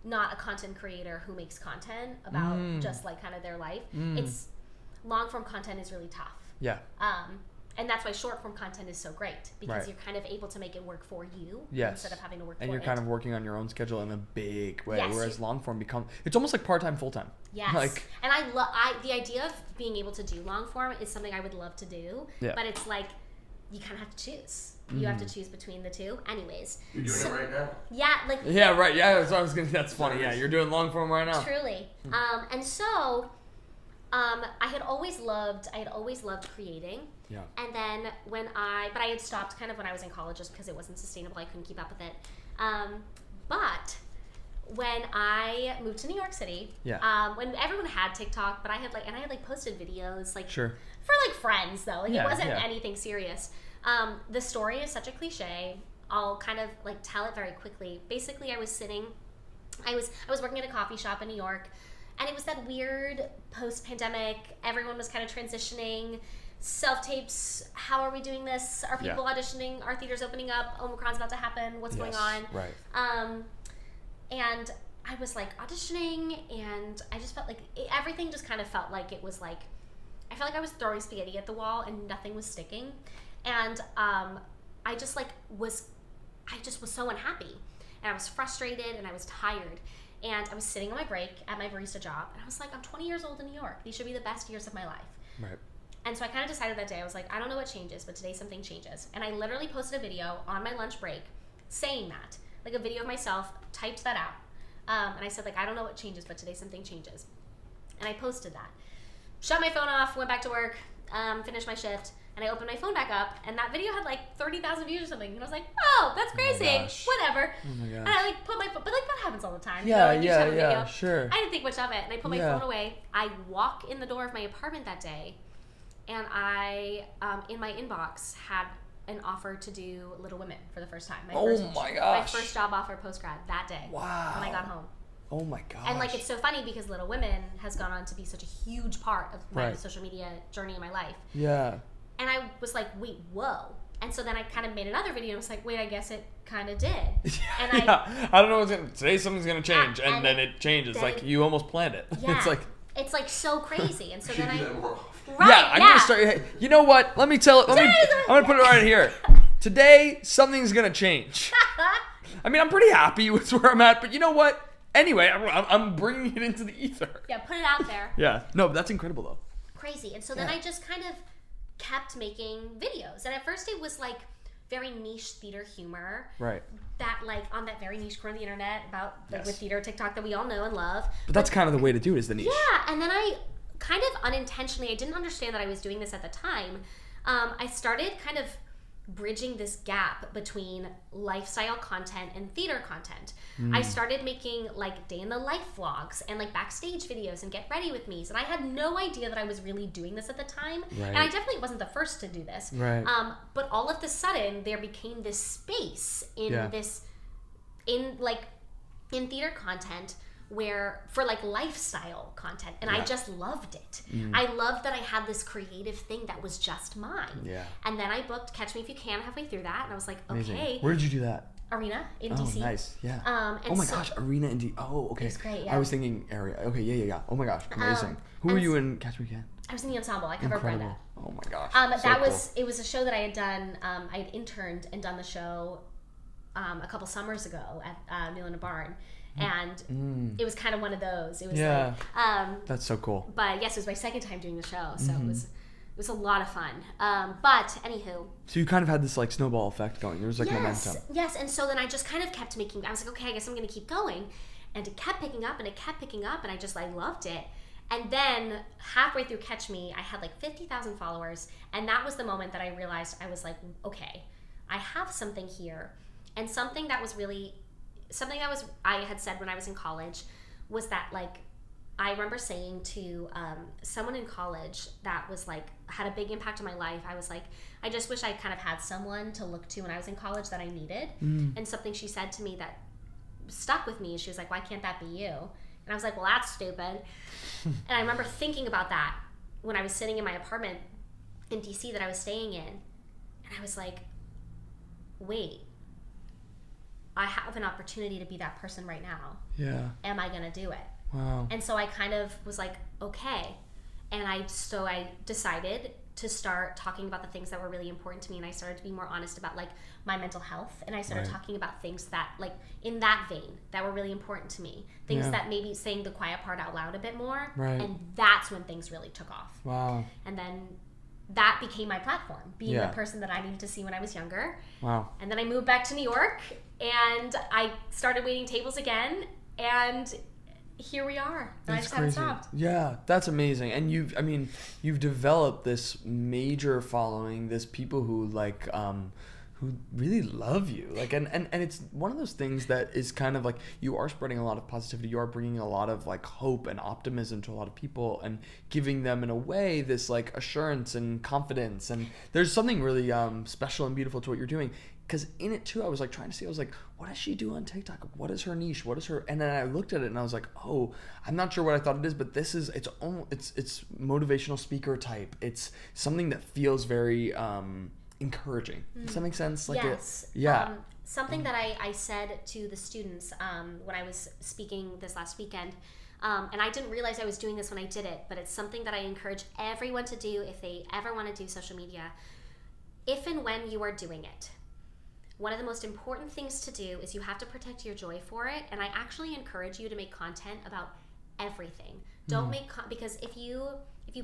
not a content creator who makes content about just like kind of their life. It's long form content is really tough. Yeah. And that's why short form content is so great because Right. you're kind of able to make it work for you Yes. instead of having to work And for you're it. kind of working on your own schedule in a big way, Yes. whereas long form it's almost like part-time, full-time. Yes. Like, And the idea of being able to do long form is something I would love to do. Yeah. But it's like you kind of have to choose. You have to choose between the two. Anyways. You're doing it right now. Yeah, like yeah, right. Yeah, that's funny. Yeah, you're doing long form right now. truly. And so I had always loved creating. Yeah. And then but I had stopped kind of when I was in college just because it wasn't sustainable. I couldn't keep up with it. But when I moved to New York City, when everyone had TikTok, but I had posted videos like Sure. for like friends though. Like Yeah, it wasn't yeah. anything serious. The story is such a cliche. I'll kind of like tell it very quickly. Basically, I was working at a coffee shop in New York, and it was that weird post-pandemic. Everyone was kind of transitioning. Self-tapes. How are we doing this? Are people auditioning? Are theaters opening up? Omicron's about to happen. What's going on? Right. And I was like auditioning, and I just felt like everything just kind of felt like it was like I felt like I was throwing spaghetti at the wall and nothing was sticking, and I just was so unhappy, and I was frustrated, and I was tired, and I was sitting on my break at my barista job, and I was like, I'm 20 years old in New York. These should be the best years of my life. Right. And so I kind of decided that day, I was like, I don't know what changes, but today something changes. And I literally posted a video on my lunch break saying that, like a video of myself, typed that out. And I said, like, I don't know what changes, but today something changes. And I posted that. Shut my phone off, went back to work, finished my shift, And I opened my phone back up, and that video had like 30,000 views or something. And I was like, oh, that's crazy. Whatever. Oh my gosh. And I like put my phone, but like that happens all the time. Yeah, you just have a video. sure. I didn't think much of it, and I put my phone away. I walk in the door of my apartment that day, and I, in my inbox, had an offer to do Little Women for the first time. My first job offer post-grad that day. Wow. When I got home. Oh my gosh. And like it's so funny because Little Women has gone on to be such a huge part of my social media journey in my life. Yeah. And I was like, wait, whoa. And so then I kind of made another video and was like, wait, I guess it kind of did. And I don't know today something's going to change. And then it changes. Then, like you almost planned it. Yeah. It's like so crazy. And so then I'm going to start. You know what? I'm going to put it right here. Today, something's going to change. I mean, I'm pretty happy with where I'm at, but you know what? Anyway, I'm bringing it into the ether. Yeah, put it out there. Yeah. No, but that's incredible, though. Crazy. And so then I just kind of kept making videos. And at first it was like very niche theater humor. Right. That like on that very niche corner of the internet about like with theater TikTok that we all know and love. But that's kind of the way to do it is the niche. Yeah. And then I kind of unintentionally, I didn't understand that I was doing this at the time. I started kind of bridging this gap between lifestyle content and theater content. I started making like day in the life vlogs and like backstage videos and get ready with me's, and I had no idea that I was really doing this at the time. And I definitely wasn't the first to do this. But all of the sudden there became this space in in theater content where for like lifestyle content, and I just loved it. I loved that I had this creative thing that was just mine. And then I booked Catch Me If You Can halfway through that, and I was like, okay. Where did you do that? Arena in DC. Oh, nice. Yeah. And oh my gosh, Arena in DC. Oh, okay. It was great, yeah. I was thinking area. Okay, yeah. Oh my gosh, amazing. Who were you in Catch Me If You Can? I was in the ensemble. I covered Brenda. Oh my gosh. It was a show that I had done. I had interned and done the show a couple summers ago at Mill in a Barn. And it was kind of one of those. It was like, that's so cool. But yes, it was my second time doing the show, so it was a lot of fun. But anywho. So you kind of had this like snowball effect going. There was like momentum. Yes, and so then I just kind of kept making. I was like, okay, I guess I'm going to keep going, and it kept picking up, and I loved it. And then halfway through Catch Me, I had like 50,000 followers, and that was the moment that I realized I was like, okay, I have something here, and something that I had said when I was in college was that like I remember saying to someone in college that was like had a big impact on my life. I was like, I just wish I kind of had someone to look to when I was in college that I needed. And something she said to me that stuck with me. She was like, why can't that be you? And I was like, well, that's stupid. And I remember thinking about that when I was sitting in my apartment in DC that I was staying in, and I was like, wait, I have an opportunity to be that person right now. Yeah. Am I gonna do it? Wow. And so I kind of was like, okay. And I decided to start talking about the things that were really important to me, and I started to be more honest about like my mental health, and I started talking about things that like in that vein that were really important to me, things that maybe saying the quiet part out loud a bit more, and that's when things really took off. Wow. And then that became my platform, being the person that I needed to see when I was younger. Wow. And then I moved back to New York, and I started waiting tables again, and here we are. And I just haven't stopped. Yeah, that's amazing. And you've developed this major following, this people who like who really love you. Like and it's one of those things that is kind of like you are spreading a lot of positivity, you are bringing a lot of like hope and optimism to a lot of people and giving them in a way this like assurance and confidence. And there's something really special and beautiful to what you're doing. Because in it too, I was like trying to see, I was like, what does she do on TikTok? What is her niche? What is her? And then I looked at it and I was like, oh, I'm not sure what I thought it is, but this is it's motivational speaker type. It's something that feels very encouraging. Does that make sense? Like yes. Something that I said to the students when I was speaking this last weekend, and I didn't realize I was doing this when I did it, but it's something that I encourage everyone to do if they ever want to do social media. If and when you are doing it, one of the most important things to do is you have to protect your joy for it. And I actually encourage you to make content about everything. Don't make because if you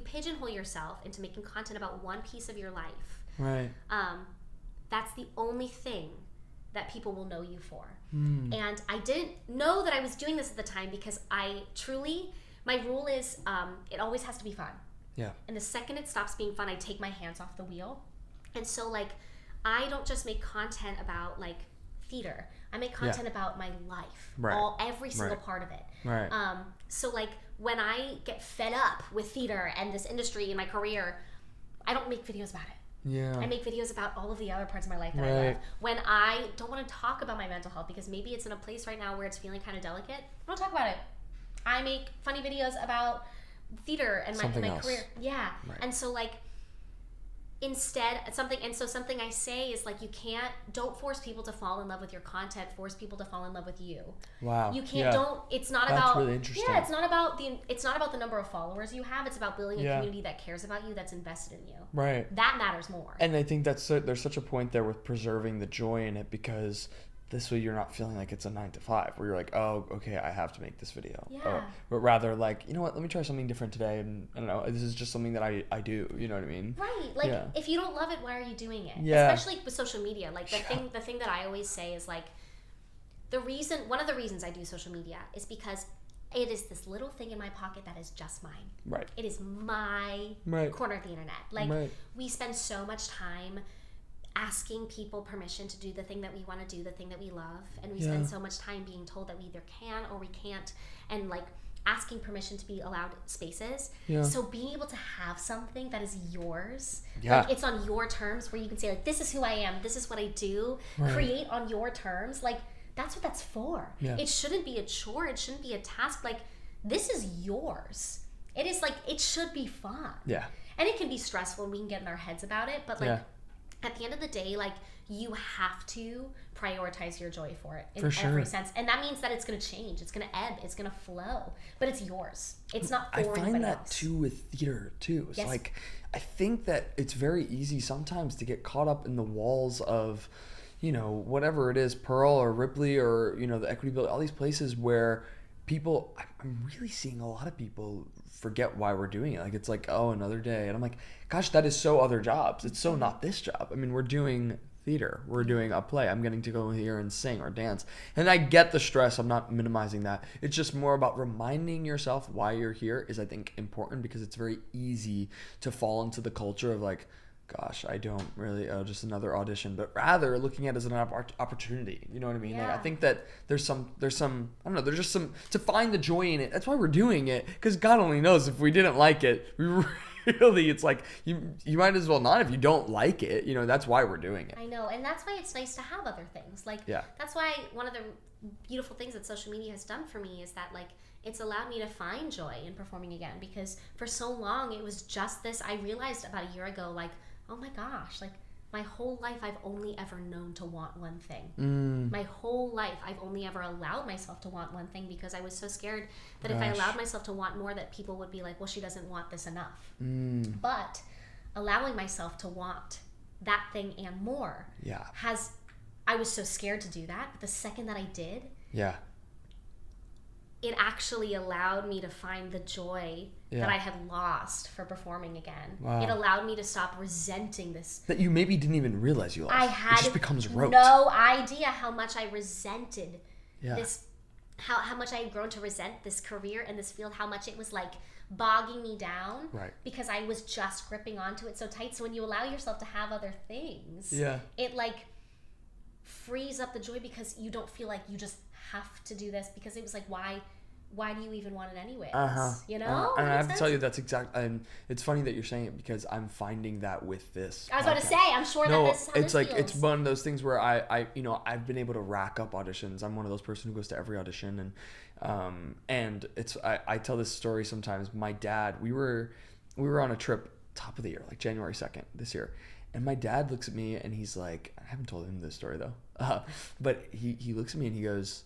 pigeonhole yourself into making content about one piece of your life, right? That's the only thing that people will know you for. And I didn't know that I was doing this at the time because I truly, my rule is it always has to be fun. Yeah. And the second it stops being fun, I take my hands off the wheel. And so like, I don't just make content about like theater. I make content about my life, every single part of it. Right. So like when I get fed up with theater and this industry and my career, I don't make videos about it. Yeah. I make videos about all of the other parts of my life that I love. When I don't want to talk about my mental health because maybe it's in a place right now where it's feeling kind of delicate, I don't talk about it. I make funny videos about theater and my career. Yeah. Right. And so like instead something I say is like, don't force people to fall in love with your content, force people to fall in love with you. Wow. You can't it's not That's about really interesting. Yeah, it's not about the number of followers you have, it's about building a community that cares about you, that's invested in you. Right. That matters more. And I think there's such a point there with preserving the joy in it, because this way you're not feeling like it's a 9 to 5 where you're like, oh, okay, I have to make this video. Yeah. But rather like, you know what, let me try something different today, and I don't know, this is just something that I do, you know what I mean? Right. Like if you don't love it, why are you doing it? Yeah. Especially with social media. Like the thing that I always say is like, one of the reasons I do social media is because it is this little thing in my pocket that is just mine. Right. It is my corner of the internet. Like we spend so much time asking people permission to do the thing that we want to do, the thing that we love, and we spend so much time being told that we either can or we can't, and like asking permission to be allowed spaces. So being able to have something that is yours, like it's on your terms, where you can say like, this is who I am, this is what I do, create on your terms, like that's what that's for. It shouldn't be a chore, it shouldn't be a task. Like this is yours. It is like, it should be fun. And it can be stressful and we can get in our heads about it, but like at the end of the day, like you have to prioritize your joy for it in every sense. And that means that it's going to change. It's going to ebb. It's going to flow. But it's yours. It's not for anybody else. I find that too with theater too. It's like, I think that it's very easy sometimes to get caught up in the walls of, you know, whatever it is, Pearl or Ripley or, you know, the Equity Building, all these places where people, I'm really seeing a lot of people forget why we're doing it. Like it's like, oh, another day. And I'm like, gosh, that is so other jobs. It's so not this job. I mean, we're doing theater. We're doing a play. I'm getting to go here and sing or dance. And I get the stress. I'm not minimizing that. It's just more about reminding yourself why you're here is, I think, important, because it's very easy to fall into the culture of like, gosh, I don't really, just another audition, but rather looking at it as an opportunity. You know what I mean? Like, I think that there's some, I don't know, there's just some, to find the joy in it. That's why we're doing it, because God only knows if we didn't like it, we really, it's like, you might as well not if you don't like it. You know, that's why we're doing it. I know, and that's why it's nice to have other things. Like, that's why one of the beautiful things that social media has done for me is that, like, it's allowed me to find joy in performing again, because for so long it was just this. I realized about a year ago, like, oh my gosh, like my whole life I've only ever known to want one thing. My whole life I've only ever allowed myself to want one thing, because I was so scared that if I allowed myself to want more, that people would be like, well, she doesn't want this enough. But allowing myself to want that thing and more I was so scared to do that, but the second that I did, it actually allowed me to find the joy that I had lost for performing again. Wow. It allowed me to stop resenting this. That you maybe didn't even realize you lost. I had it just becomes rote. No idea how much I resented this, how much I had grown to resent this career and this field, how much it was like bogging me down because I was just gripping onto it so tight. So when you allow yourself to have other things, it like frees up the joy, because you don't feel like you just have to do this, because it was like, why do you even want it anyways? You know? And I have to tell you, that's exactly, and it's funny that you're saying it, because I'm finding that with this I was about to say, I'm sure that this is how it's like feels. It's one of those things where I you know, I've been able to rack up auditions. I'm one of those person who goes to every audition, and it's I tell this story sometimes. My dad, we were on a trip top of the year, like January 2nd this year, and my dad looks at me and he's like, I haven't told him this story though, but he looks at me and he goes,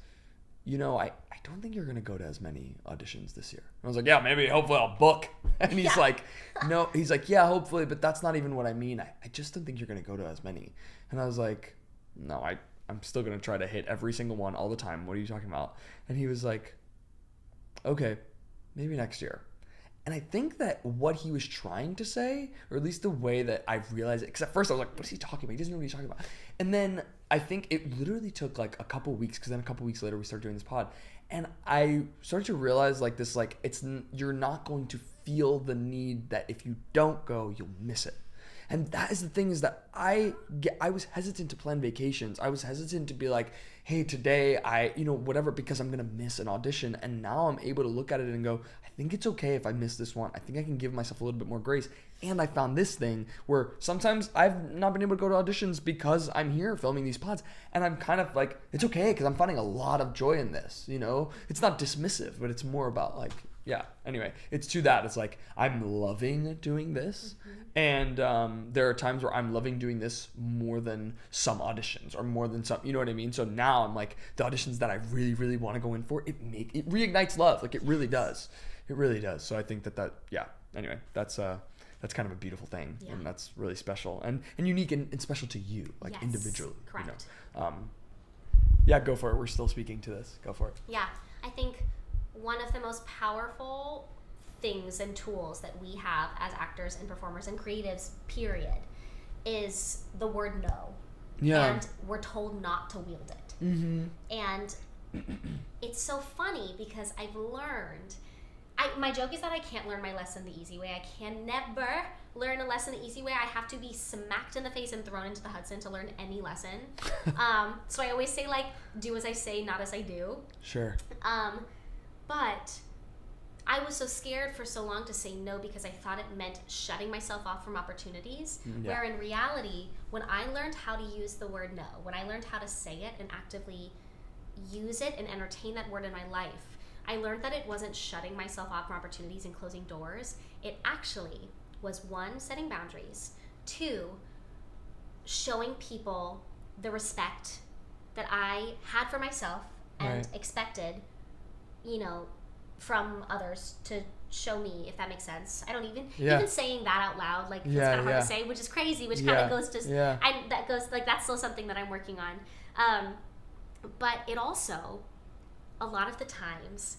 you know, I don't think you're going to go to as many auditions this year. And I was like, yeah, maybe, hopefully I'll book. And he's like, no, he's like, yeah, hopefully, but that's not even what I mean. I just don't think you're going to go to as many. And I was like, no, I'm still going to try to hit every single one all the time. What are you talking about? And he was like, okay, maybe next year. And I think that what he was trying to say, or at least the way that I've realized it, because at first I was like, what is he talking about? He doesn't know what he's talking about. And then I think it literally took like a couple weeks, because then a couple weeks later we started doing this pod, and I started to realize like this, like you're not going to feel the need that if you don't go, you'll miss it. And that is the thing, is that I was hesitant to plan vacations. I was hesitant to be like, hey, today whatever, because I'm going to miss an audition. And now I'm able to look at it and go, I think it's okay if I miss this one. I think I can give myself a little bit more grace. And I found this thing where sometimes I've not been able to go to auditions because I'm here filming these pods. And I'm kind of like, it's okay, because I'm finding a lot of joy in this, It's not dismissive, but it's more about like, yeah, anyway, it's to that. It's like, I'm loving doing this. And there are times where I'm loving doing this more than some auditions, or more than some, you know what I mean? So now I'm like, the auditions that I really, really want to go in for, it reignites love. Like, it really does. It really does. So I think that yeah, anyway, that's kind of a beautiful thing. Yeah. And that's really special and unique and special to you, like, yes, individually. Correct. Yeah, go for it. We're still speaking to this. Go for it. Yeah, I think one of the most powerful things and tools that we have as actors and performers and creatives, period, is the word no. Yeah. And we're told not to wield it. Mm-hmm. And it's so funny because I've learned, my joke is that I can't learn my lesson the easy way. I can never learn a lesson the easy way. I have to be smacked in the face and thrown into the Hudson to learn any lesson. So I always say, like, do as I say, not as I do. Sure. But I was so scared for so long to say no because I thought it meant shutting myself off from opportunities. Yeah. Where in reality, when I learned how to use the word no, when I learned how to say it and actively use it and entertain that word in my life, I learned that it wasn't shutting myself off from opportunities and closing doors. It actually was, 1, setting boundaries, 2, showing people the respect that I had for myself and expected, from others to show me, if that makes sense. I don't even saying that out loud, like, it's kind of hard to say, which is crazy, which kind of goes to, that's still something that I'm working on. But it also, a lot of the times,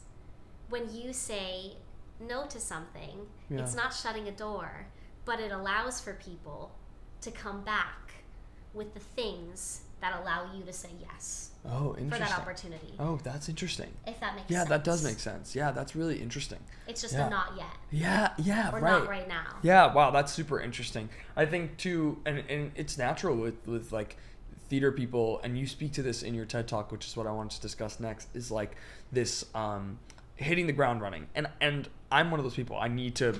when you say no to something, it's not shutting a door, but it allows for people to come back with the things that allow you to say yes. Oh, interesting. For that opportunity. Oh, that's interesting. If that makes sense. Yeah, that does make sense. Yeah, that's really interesting. It's just a not yet. Yeah, or right. not right now. Yeah, wow, that's super interesting. I think too, and it's natural with like theater people, and you speak to this in your TED Talk, which is what I wanted to discuss next, is like this hitting the ground running. And I'm one of those people. I need to...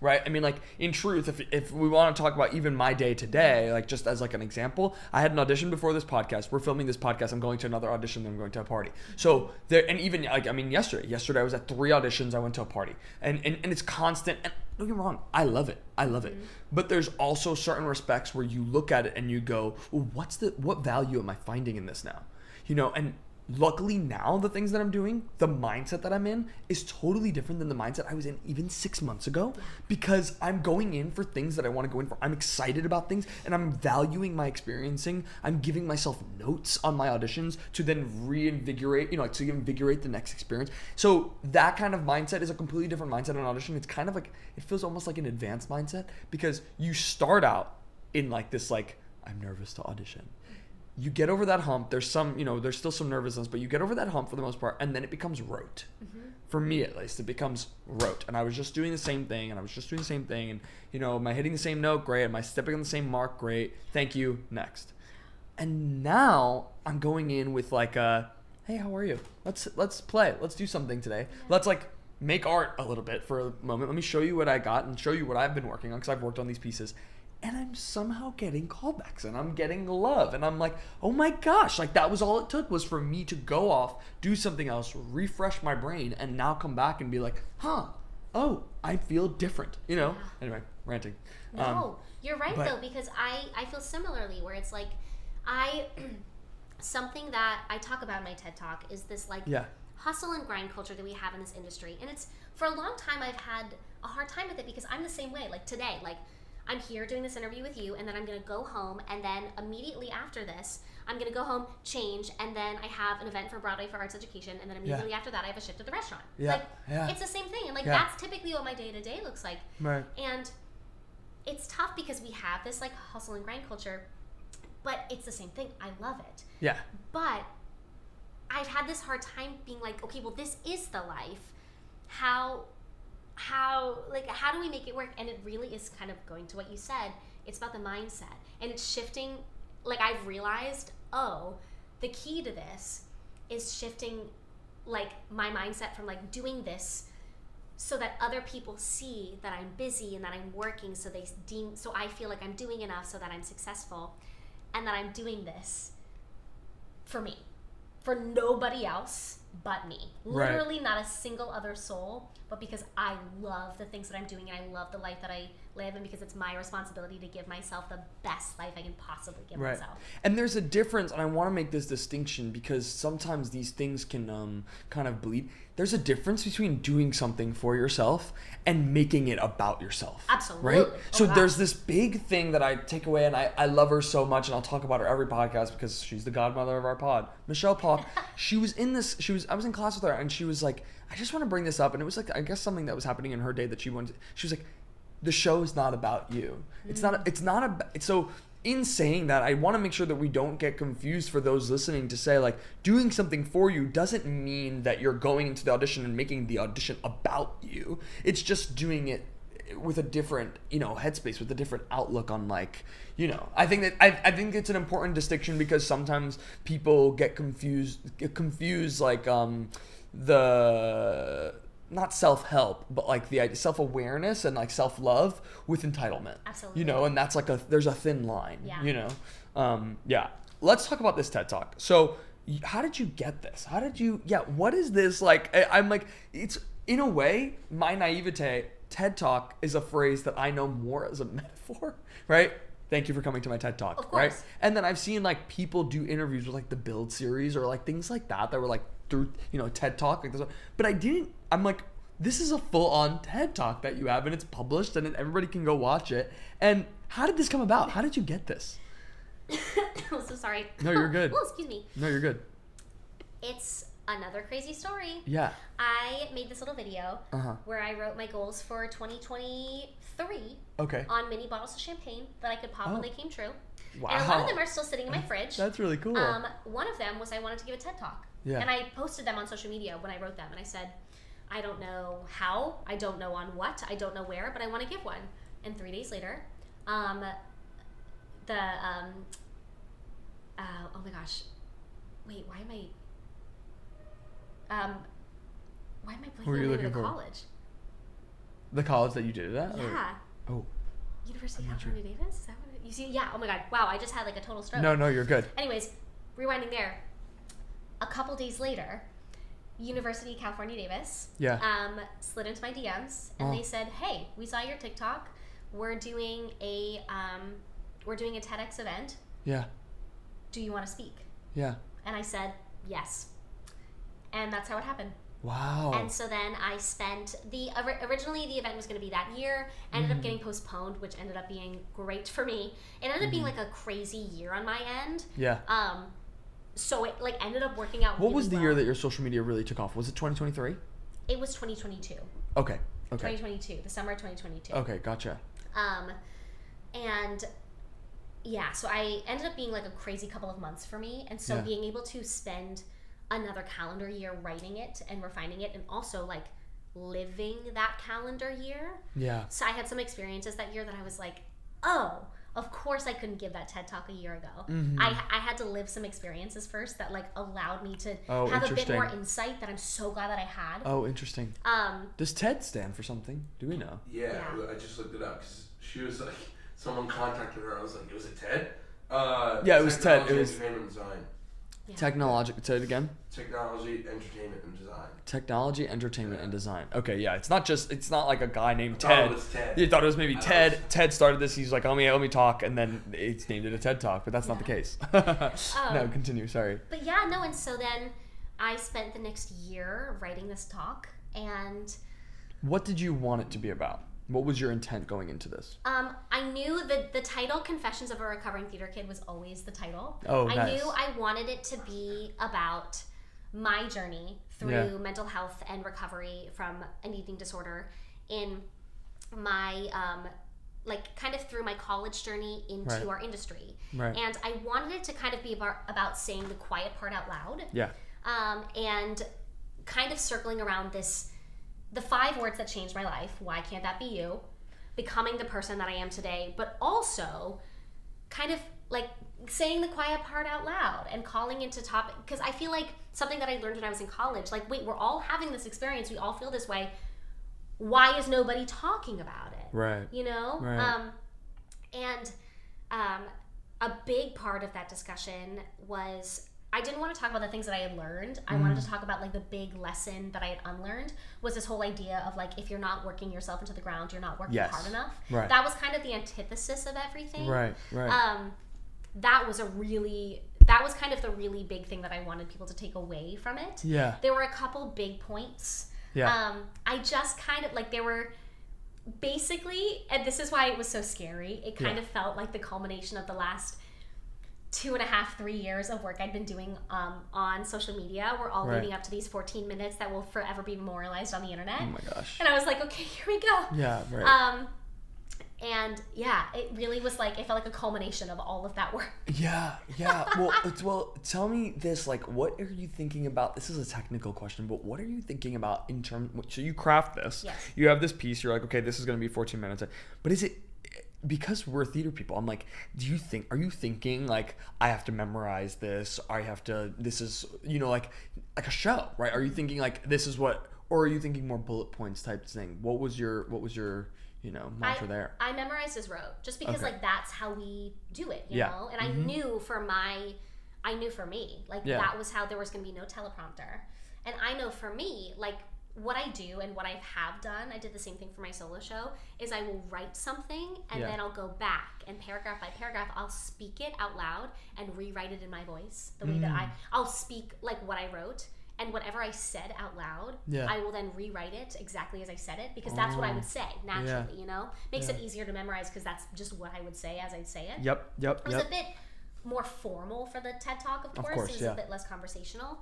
Right? I mean, like, in truth, if we want to talk about even my day today, like, just as like an example, I had an audition before this podcast. We're filming this podcast. I'm going to another audition, then I'm going to a party. So there, and even like, I mean, yesterday I was at 3 auditions. I went to a party, and it's constant. And don't get me wrong, I love it. Mm-hmm. But there's also certain respects where you look at it and you go, well, what value am I finding in this now? And luckily now the things that I'm doing, the mindset that I'm in is totally different than the mindset I was in even 6 months ago, because I'm going in for things that I want to go in for. I'm excited about things and I'm valuing my experiencing. I'm giving myself notes on my auditions to then reinvigorate, to invigorate the next experience. So that kind of mindset is a completely different mindset on audition. It's kind of like, it feels almost like an advanced mindset, because you start out in like this, like, I'm nervous to audition. You get over that hump. There's some, there's still some nervousness, but you get over that hump for the most part, and then it becomes rote. Mm-hmm. For me, at least, it becomes rote. And I was just doing the same thing, and am I hitting the same note? Great. Am I stepping on the same mark? Great. Thank you. Next. And now I'm going in with like hey, how are you? Let's play. Let's do something today. Yeah. Let's like make art a little bit for a moment. Let me show you what I got and show you what I've been working on, because I've worked on these pieces. And I'm somehow getting callbacks and I'm getting love. And I'm like, oh my gosh, like that was all it took, was for me to go off, do something else, refresh my brain, and now come back and be like, I feel different, Yeah. Anyway, ranting. No, you're right though, because I feel similarly, where it's like, something that I talk about in my TED Talk is this like hustle and grind culture that we have in this industry. And it's, for a long time, I've had a hard time with it, because I'm the same way. Like today, like, I'm here doing this interview with you, and then I'm going to go home, and then immediately after this, I'm going to go home, change, and then I have an event for Broadway for Arts Education, and then immediately after that, I have a shift at the restaurant. Yeah. It's the same thing, and that's typically what my day-to-day looks like. Right. And it's tough because we have this like hustle and grind culture, but it's the same thing. I love it. Yeah. But I've had this hard time being like, okay, well, this is the life. How do we make it work? And it really is kind of going to what you said. It's about the mindset, and it's shifting. Like, I've realized, the key to this is shifting, like, my mindset from like doing this so that other people see that I'm busy and that I'm working, so I feel like I'm doing enough so that I'm successful, and that I'm doing this for me, for nobody else but me. Right. Literally not a single other soul, but because I love the things that I'm doing, and I love the life that I live, and because it's my responsibility to give myself the best life I can possibly give myself. And there's a difference, and I want to make this distinction because sometimes these things can kind of bleed. There's a difference between doing something for yourself and making it about yourself. Absolutely. Right? So there's this big thing that I take away, and I love her so much, and I'll talk about her every podcast because she's the godmother of our pod. Michelle Paulk, I was in class with her, and she was like, I just want to bring this up, and it was like, I guess something that was happening in her day that she was like, the show is not about you. It's not about, so in saying that, I want to make sure that we don't get confused for those listening to say, like, doing something for you doesn't mean that you're going into the audition and making the audition about you. It's just doing it with a different, headspace, with a different outlook on, like, I think it's an important distinction because sometimes people get confused like, the not self-help, but like the self-awareness and like self-love with entitlement. Absolutely. And that's like there's a thin line. Yeah. Let's talk about this TED Talk. So how did you get this? What is this? Like, I'm like, it's in a way, my naivete, TED Talk is a phrase that I know more as a metaphor, right? Thank you for coming to my TED Talk, of course. right? And then I've seen like people do interviews with like the Build series or like things like that were like through, TED Talk like this. But I'm like, this is a full-on TED Talk that you have, and it's published, and everybody can go watch it. And how did this come about? How did you get this? I'm so sorry. No, you're good. Oh, excuse me. No, you're good. It's another crazy story. Yeah. I made this little video where I wrote my goals for 2023 on mini bottles of champagne that I could pop when they came true. Wow. And a lot of them are still sitting in my fridge. That's really cool. One of them was I wanted to give a TED Talk. Yeah. And I posted them on social media when I wrote them. And I said, I don't know how, I don't know on what, I don't know where, but I want to give one. And 3 days later, oh my gosh, wait, why am I blanking Who are you on the name looking of the for? college? The college that you did it at? Yeah. Oh. University of California Davis? Is that what you see? Yeah. Oh my God. Wow. I just had like a total stroke. No, you're good. Anyways, rewinding there. A couple days later, University of California Davis slid into my DMs and they said, "Hey, we saw your TikTok. We're doing a TEDx event. Yeah. Do you want to speak?" Yeah. And I said, "Yes." And that's how it happened. Wow. And so then I spent originally the event was going to be that year, ended up getting postponed, which ended up being great for me. It ended up being like a crazy year on my end. Yeah. So it like ended up working out. What was the year that your social media really took off? Was it 2023? It was 2022. Okay. 2022, the summer of 2022. Okay, gotcha. And yeah, so I ended up being like a crazy couple of months for me, and so being able to spend another calendar year writing it and refining it, and also like living that calendar year. Yeah. So I had some experiences that year that I was like, oh, of course I couldn't give that TED Talk a year ago. Mm-hmm. I had to live some experiences first that like allowed me to have a bit more insight that I'm so glad that I had. Oh, interesting. Does TED stand for something? Do we know? Yeah. I just looked it up because she was like, someone contacted her. I was like, was it TED? Yeah, it was TED. It was Entertainment and Design. Yeah. Say it again. Technology, Entertainment, and Design. Technology, Entertainment, and Design. Okay, yeah. It's not like a guy named I thought Ted. it was Ted. You thought it was maybe Ted. Ted started this. He's like, let me talk, and then it's named it a TED Talk, but that's not the case. No, continue. Sorry. But yeah, no, and so then I spent the next year writing this talk, and what did you want it to be about? What was your intent going into this? I knew that the title "Confessions of a Recovering Theater Kid" was always the title. Oh, I nice. knew I wanted it to be about my journey through mental health and recovery from an eating disorder in my like kind of through my college journey into our industry. Right. And I wanted it to kind of be about saying the quiet part out loud. Yeah. And kind of circling around the 5 words that changed my life. Why can't that be you? Becoming the person that I am today, but also kind of like saying the quiet part out loud and calling into topic, because I feel like something that I learned when I was in college, like, wait, we're all having this experience, we all feel this way, why is nobody talking about it? Right. You know? Right. And a big part of that discussion was, I didn't want to talk about the things that I had learned. I wanted to talk about like the big lesson that I had unlearned, was this whole idea of like, if you're not working yourself into the ground, you're not working hard enough. Right. That was kind of the antithesis of everything. Right. Right. That was kind of the really big thing that I wanted people to take away from it. Yeah. There were a couple big points. Yeah. I just kind of like, there were basically, and this is why it was so scary, it kind of felt like the culmination of the last 2.5, 3 years of work I'd been doing on social media. We're all leading up to these 14 minutes that will forever be memorialized on the internet. Oh my gosh. And I was like, okay, here we go. Yeah, right. And yeah, it really was like, it felt like a culmination of all of that work. Yeah. Well, tell me this, like, what are you thinking about? This is a technical question, but what are you thinking about in terms, so you craft this, Yes. You have this piece, you're like, okay, this is going to be 14 minutes, but is it, because we're theater people, I'm like, are you thinking like, I have to memorize this, this is, like a show, right? Are you thinking like, this is what, or are you thinking more bullet points type thing? What was your mantra there? I memorized as wrote, just because like that's how we do it, you know? And I knew for me, like that was how there was going to be no teleprompter. And I know for me, like what I do and what I have done, I did the same thing for my solo show, is I will write something and then I'll go back and paragraph by paragraph, I'll speak it out loud and rewrite it in my voice, the way that I'll speak like what I wrote. And whatever I said out loud, I will then rewrite it exactly as I said it, because that's what I would say naturally, Makes it easier to memorize because that's just what I would say as I'd say it. Yep. It was a bit more formal for the TED Talk, of course. It was a bit less conversational.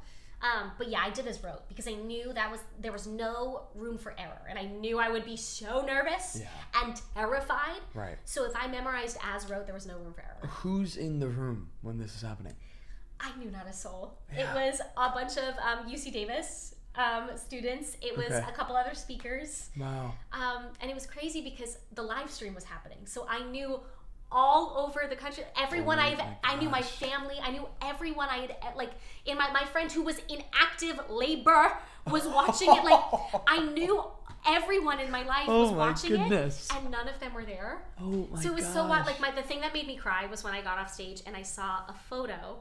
But yeah, I did as wrote because I knew there was no room for error, and I knew I would be so nervous and terrified. Right. So if I memorized as wrote, there was no room for error. Who's in the room when this is happening? I knew not a soul. It was a bunch of UC Davis students. It was a couple other speakers. Wow. And it was crazy because the live stream was happening. So I knew all over the country, everyone I knew my family, I knew everyone I had, like, in my friend who was in active labor was watching it. Like, I knew everyone in my life was watching it, and none of them were there. Oh my So it was so wild. Like, the thing that made me cry was when I got off stage and I saw a photo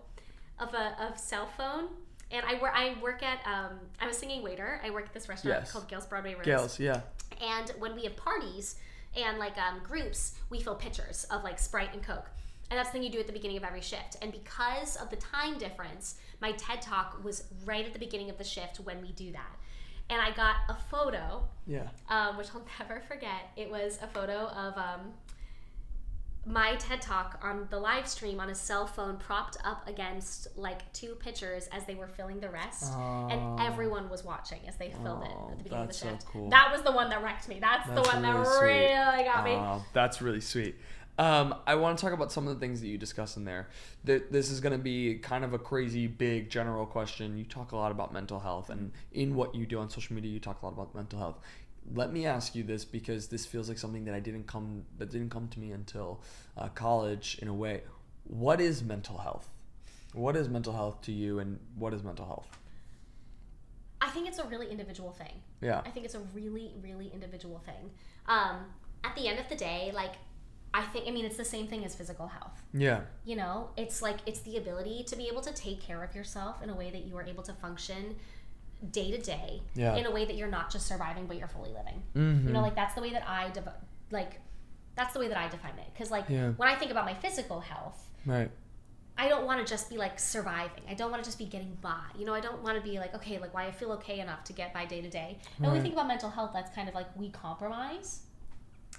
of a cell phone. And I work at I'm a singing waiter. I work at this restaurant called Gail's Broadway Rose. Gail's, yeah. And when we have parties and like groups, we fill pitchers of like Sprite and Coke. And that's the thing you do at the beginning of every shift. And because of the time difference, my TED Talk was right at the beginning of the shift when we do that. And I got a photo, which I'll never forget. It was a photo of my TED Talk on the live stream on a cell phone propped up against like 2 pictures as they were filling the rest. And everyone was watching as they filled it at the beginning of the shift. So cool. That was the one that wrecked me. That's the one that really got me. That's really sweet. I want to talk about some of the things that you discuss in there. This is going to be kind of a crazy, big, general question. You talk a lot about mental health, and in what you do on social media, you talk a lot about mental health. Let me ask you this, because this feels like something that didn't come to me until college in a way. What is mental health? What is mental health to you, and what is mental health? I think it's a really individual thing. Yeah. I think it's a really, really individual thing. At the end of the day, like, it's the same thing as physical health. Yeah. You know, it's the ability to be able to take care of yourself in a way that you are able to function day to day in a way that you're not just surviving, but you're fully living. Mm-hmm. You know, like that's the way that I define it. Because when I think about my physical health, right, I don't want to just be like surviving. I don't want to just be getting by. You know, I don't want to be like, okay, like, why I feel okay enough to get by day to day. And when we think about mental health, that's kind of like we compromise.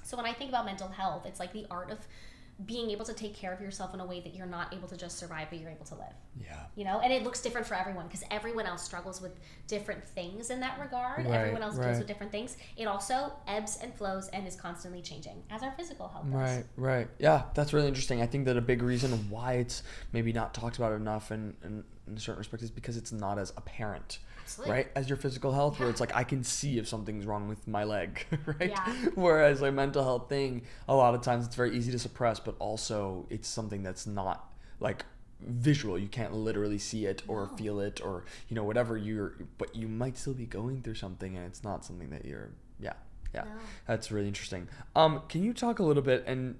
So when I think about mental health, it's like the art of being able to take care of yourself in a way that you're not able to just survive, but you're able to live. Yeah. You know, and it looks different for everyone because everyone else struggles with different things in that regard. Right, Everyone else deals right. with different things. It also ebbs and flows and is constantly changing, as our physical health does. Right. Yeah, that's really interesting. I think that a big reason why it's maybe not talked about enough in a certain respect is because it's not as apparent. Absolutely. Right, as your physical health, where Yeah. it's like I can see if something's wrong with my leg, right? Yeah. Whereas a mental health thing, a lot of times it's very easy to suppress, but also it's something that's not like visual. You can't literally see it or feel it or whatever but you might still be going through something, and it's not something that you're. Yeah. No. That's really interesting. Can you talk a little bit, and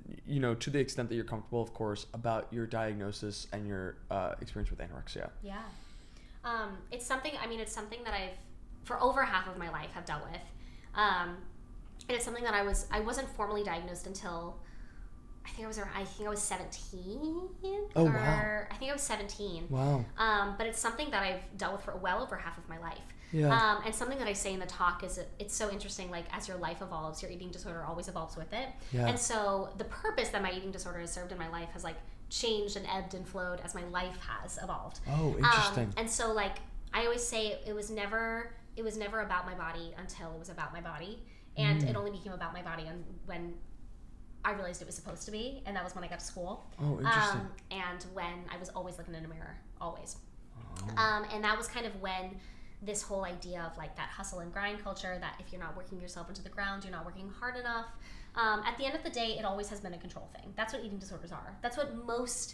to the extent that you're comfortable, of course, about your diagnosis and your experience with anorexia? Yeah. It's something that I've, for over half of my life, have dealt with. And it's something that I wasn't formally diagnosed until I think I was 17. Oh, wow. I think I was 17. Wow. But it's something that I've dealt with for well over half of my life. Yeah. And something that I say in the talk is it's so interesting, like as your life evolves, your eating disorder always evolves with it. Yeah. And so the purpose that my eating disorder has served in my life has like changed and ebbed and flowed as my life has evolved. Oh, interesting. And so like I always say it was never about my body until it was about my body. And it only became about my body when I realized it was supposed to be, and that was when I got to school. Oh, interesting. And when I was always looking in a mirror, always. Oh. And that was kind of when this whole idea of like that hustle and grind culture, that if you're not working yourself into the ground, you're not working hard enough. At the end of the day, it always has been a control thing. That's what eating disorders are. That's what most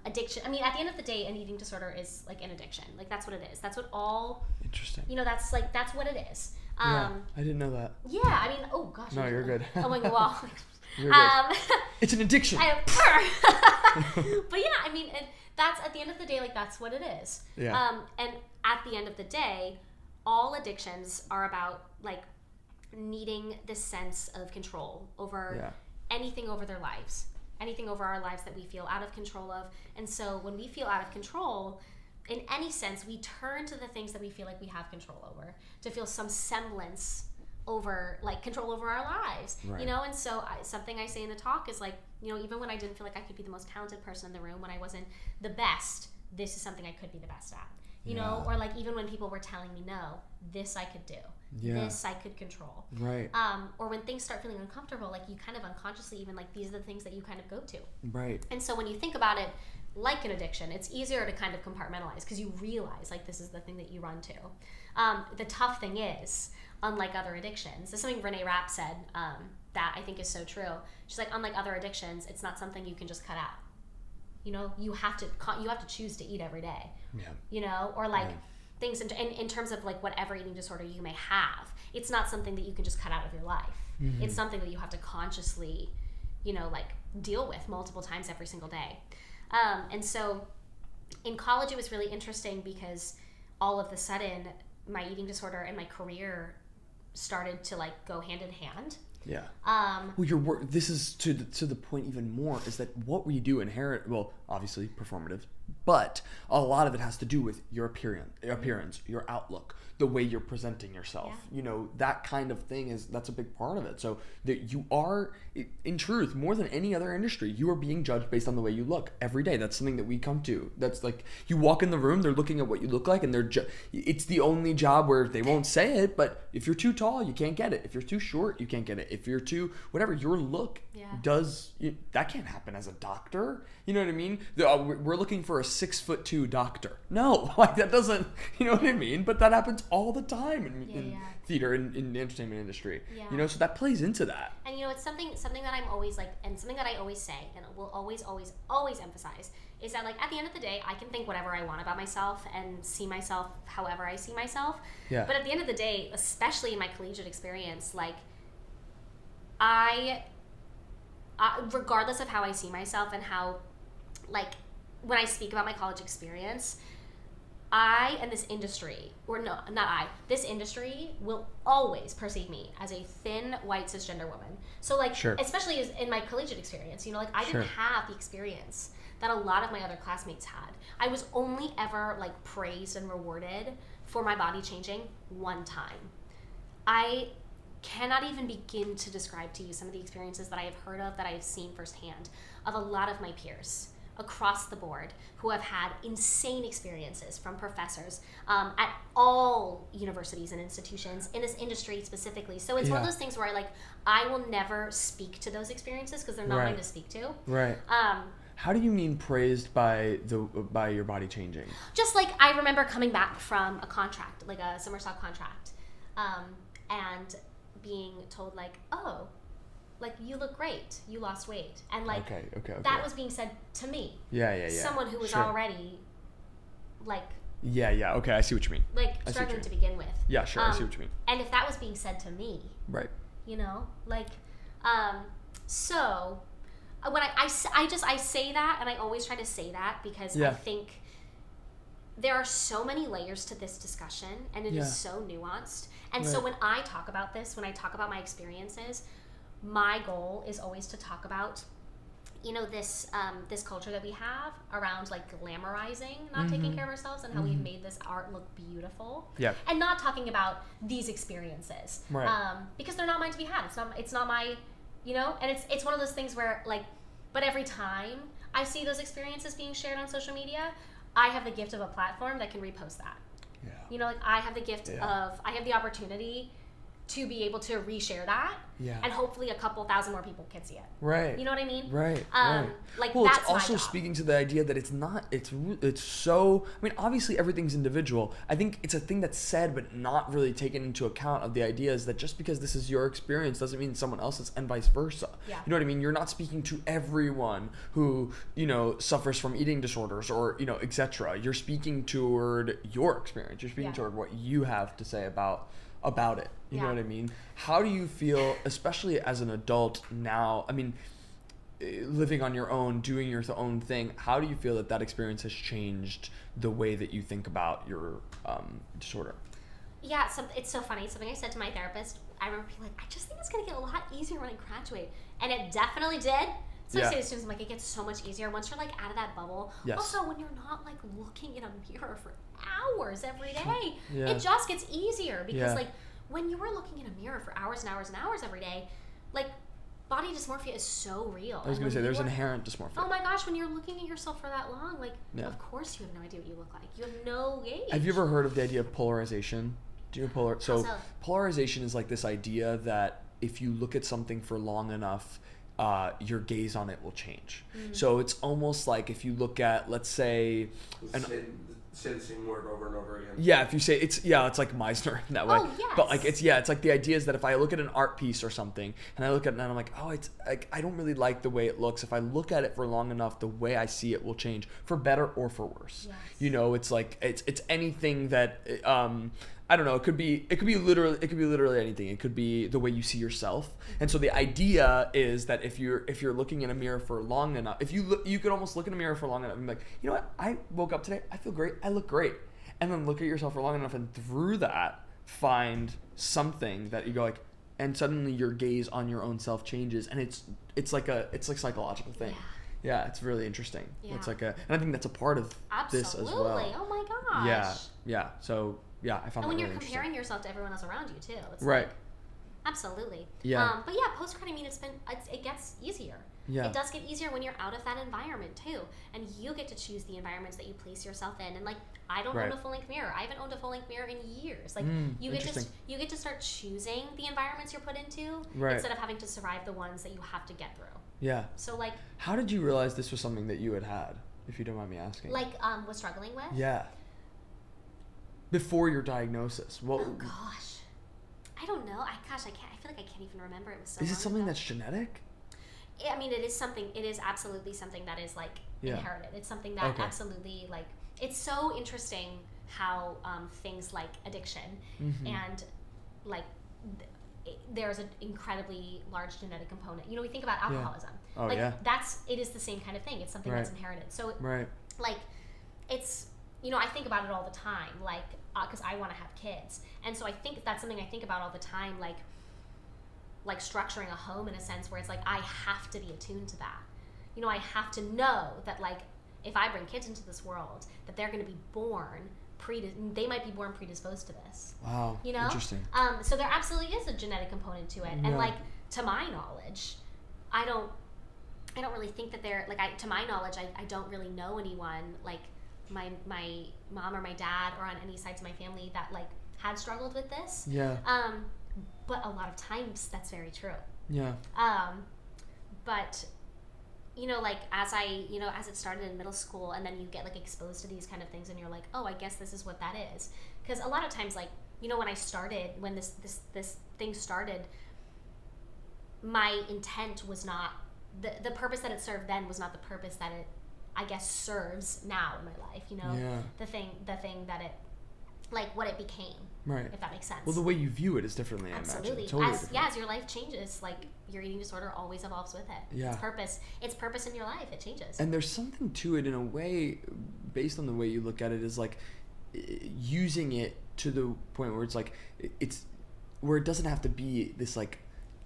addiction. I mean, at the end of the day, an eating disorder is like an addiction. Like that's what it is. That's what all. Interesting. That's what it is. Yeah, I didn't know that. Yeah, I mean, oh gosh. No, you're good. Oh my god. You're good. It's an addiction. But yeah, I mean, that's at the end of the day, like that's what it is. Yeah. And at the end of the day, all addictions are about like needing this sense of control over anything over their lives, anything over our lives that we feel out of control of. And so when we feel out of control, in any sense, we turn to the things that we feel like we have control over to feel some semblance over, like, control over our lives, Right. And so something I say in the talk is like, even when I didn't feel like I could be the most talented person in the room, when I wasn't the best, this is something I could be the best at, or like even when people were telling me no, this I could do, this I could control, Right. or when things start feeling uncomfortable, like you kind of unconsciously even like these are the things that you kind of go to. Right. And so when you think about it like an addiction, it's easier to kind of compartmentalize because you realize like this is the thing that you run to. The tough thing is, unlike other addictions, this is something Renee Rapp said that I think is so true. She's like, unlike other addictions, it's not something you can just cut out. You have to choose to eat every day. Yeah. Or like things in terms of like whatever eating disorder you may have, it's not something that you can just cut out of your life. Mm-hmm. It's something that you have to consciously, like deal with multiple times every single day. And so in college, it was really interesting because all of a sudden my eating disorder and my career started to like go hand in hand. Yeah. Well, your work. This is to the point even more is that what we do inherit. Well, obviously performative, but a lot of it has to do with your appearance, your outlook, the way you're presenting yourself. Yeah. That kind of thing that's a big part of it. So that you are, in truth, more than any other industry, you are being judged based on the way you look every day. That's something that we come to. That's like you walk in the room, they're looking at what you look like, and it's the only job where they won't say it, but if you're too tall, you can't get it. If you're too short, you can't get it. If you're too whatever, your look that can't happen as a doctor. You know what I mean? We're looking for a 6'2" doctor. No, like that doesn't. You know what I mean? But that happens all the time in theater, in the entertainment industry. Yeah. So that plays into that. And it's something that I'm always like, and something that I always say, and will always emphasize, is that like at the end of the day, I can think whatever I want about myself and see myself however I see myself. Yeah. But at the end of the day, especially in my collegiate experience, like I regardless of how I see myself and how, like, when I speak about my college experience, this industry will always perceive me as a thin, white, cisgender woman. So, like, especially in my collegiate experience, like, I didn't have the experience that a lot of my other classmates had. I was only ever, like, praised and rewarded for my body changing one time. cannot even begin to describe to you some of the experiences that I have heard of, that I have seen firsthand, of a lot of my peers across the board who have had insane experiences from professors at all universities and institutions in this industry specifically. So it's one of those things where I will never speak to those experiences because they're not mine to speak to. Right. How do you mean praised by your body changing? Just like I remember coming back from a contract, like a summer stock contract, and being told oh, you look great, you lost weight, and okay. That was being said to me. Yeah. Someone who was already Yeah. Okay, I see what you mean. Struggling to begin with. Yeah, sure. I see what you mean. And if that was being said to me, right? So when I say that, and I always try to say that because I think there are so many layers to this discussion, and it is so nuanced. And so when I talk about this, when I talk about my experiences, my goal is always to talk about, this culture that we have around glamorizing not taking care of ourselves, and how we've made this art look beautiful. Yeah. And not talking about these experiences, right? Because they're not mine to be had. It's not my, and it's one of those things where but every time I see those experiences being shared on social media, I have the gift of a platform that can repost that. Yeah. I have the gift of, I have the opportunity to be able to reshare that, and hopefully a couple thousand more people can see it. Right. You know what I mean? Right. Well, that's it's also my job. Speaking to the idea that it's so. I mean, obviously everything's individual. I think it's a thing that's said but not really taken into account of the idea is that just because this is your experience doesn't mean someone else's, and vice versa. Yeah. You know what I mean? You're not speaking to everyone who suffers from eating disorders or etc. You're speaking toward your experience. You're speaking toward what you have to say about it. You know what I mean? How do you feel, especially as an adult now, I mean, living on your own, doing your own thing, how do you feel that experience has changed the way that you think about your disorder? Yeah, it's so funny. Something I said to my therapist, I remember being I just think it's going to get a lot easier when I graduate. And it definitely did. So I say to students, I'm it gets so much easier once you're out of that bubble. Yes. Also, when you're not looking in a mirror for hours every day, it just gets easier because when you're looking in a mirror for hours and hours and hours every day, body dysmorphia is so real. I was going to say there's inherent dysmorphia. Oh my gosh, when you're looking at yourself for that long, of course you have no idea what you look like. You have no gauge. Have you ever heard of the idea of polarization? Do you know polarization is this idea that if you look at something for long enough, your gaze on it will change. Mm-hmm. So it's almost like if you look at, let's say, say the same word over and over again. Yeah, if you say it's like Meisner in that way. Oh, yes. But it's the idea is that if I look at an art piece or something and I look at it and I'm it's I don't really like the way it looks. If I look at it for long enough, the way I see it will change for better or for worse. Yes. It's anything that I don't know. It could be literally anything. It could be the way you see yourself. And so the idea is that if you're looking in a mirror for long enough, you could almost look in a mirror for long enough and be you know what? I woke up today. I feel great. I look great. And then look at yourself for long enough, and through that find something that you go and suddenly your gaze on your own self changes, and it's like psychological thing. Yeah, it's really interesting. Yeah. It's and I think that's a part of this as well. Absolutely. Oh my gosh. Yeah. So. Yeah, I found and when that you're really comparing yourself to everyone else around you too, it's right. Absolutely. Yeah. But post-grad, I mean, it gets easier. Yeah. It does get easier when you're out of that environment too, and you get to choose the environments that you place yourself in. And I don't own a full-length mirror. I haven't owned a full-length mirror in years. You get to start choosing the environments you're put into instead of having to survive the ones that you have to get through. Yeah. So how did you realize this was something that you had, if you don't mind me asking? Was struggling with? Yeah. Before your diagnosis. Oh gosh, I don't know. I feel like I can't even remember. It was so. Is it long something ago. that's genetic? I mean, it is something. It is absolutely something that is inherited. It's something that absolutely It's so interesting how things like addiction and there's an incredibly large genetic component. We think about alcoholism. Yeah. Oh, it is the same kind of thing. It's something that's inherited. So it's. I think about it all the time, because I want to have kids. And so I think that's something I think about all the time, like structuring a home in a sense where it's I have to be attuned to that. I have to know that, if I bring kids into this world, that they're going to be born they might be born predisposed to this. Wow. You know? Interesting. So there absolutely is a genetic component to it. And like, to my knowledge, I don't really think that to my knowledge, I don't really know anyone like my mom or my dad or on any sides of my family that like had struggled with this. Yeah. But a lot of times that's very true. Yeah. But like as it started in middle school, and then you get like exposed to these kind of things, and you're like, oh, I guess this is what that is. Because a lot of times, like, when this thing started, my intent was not the purpose that it served then was not the purpose that it, I guess, serves now in my life. Yeah. The thing that it, like, what it became. Right. If that makes sense. Well, the way you view it is differently, absolutely. I imagine. Totally as your life changes, like, your eating disorder always evolves with it. Yeah. Its purpose in your life, it changes. And there's something to it in a way, based on the way you look at it, is like using it to the point where it's like where it doesn't have to be this like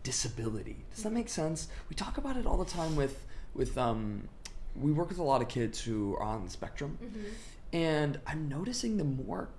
disability. Does that make sense? We talk about it all the time with we work with a lot of kids who are on the spectrum, and I'm noticing the more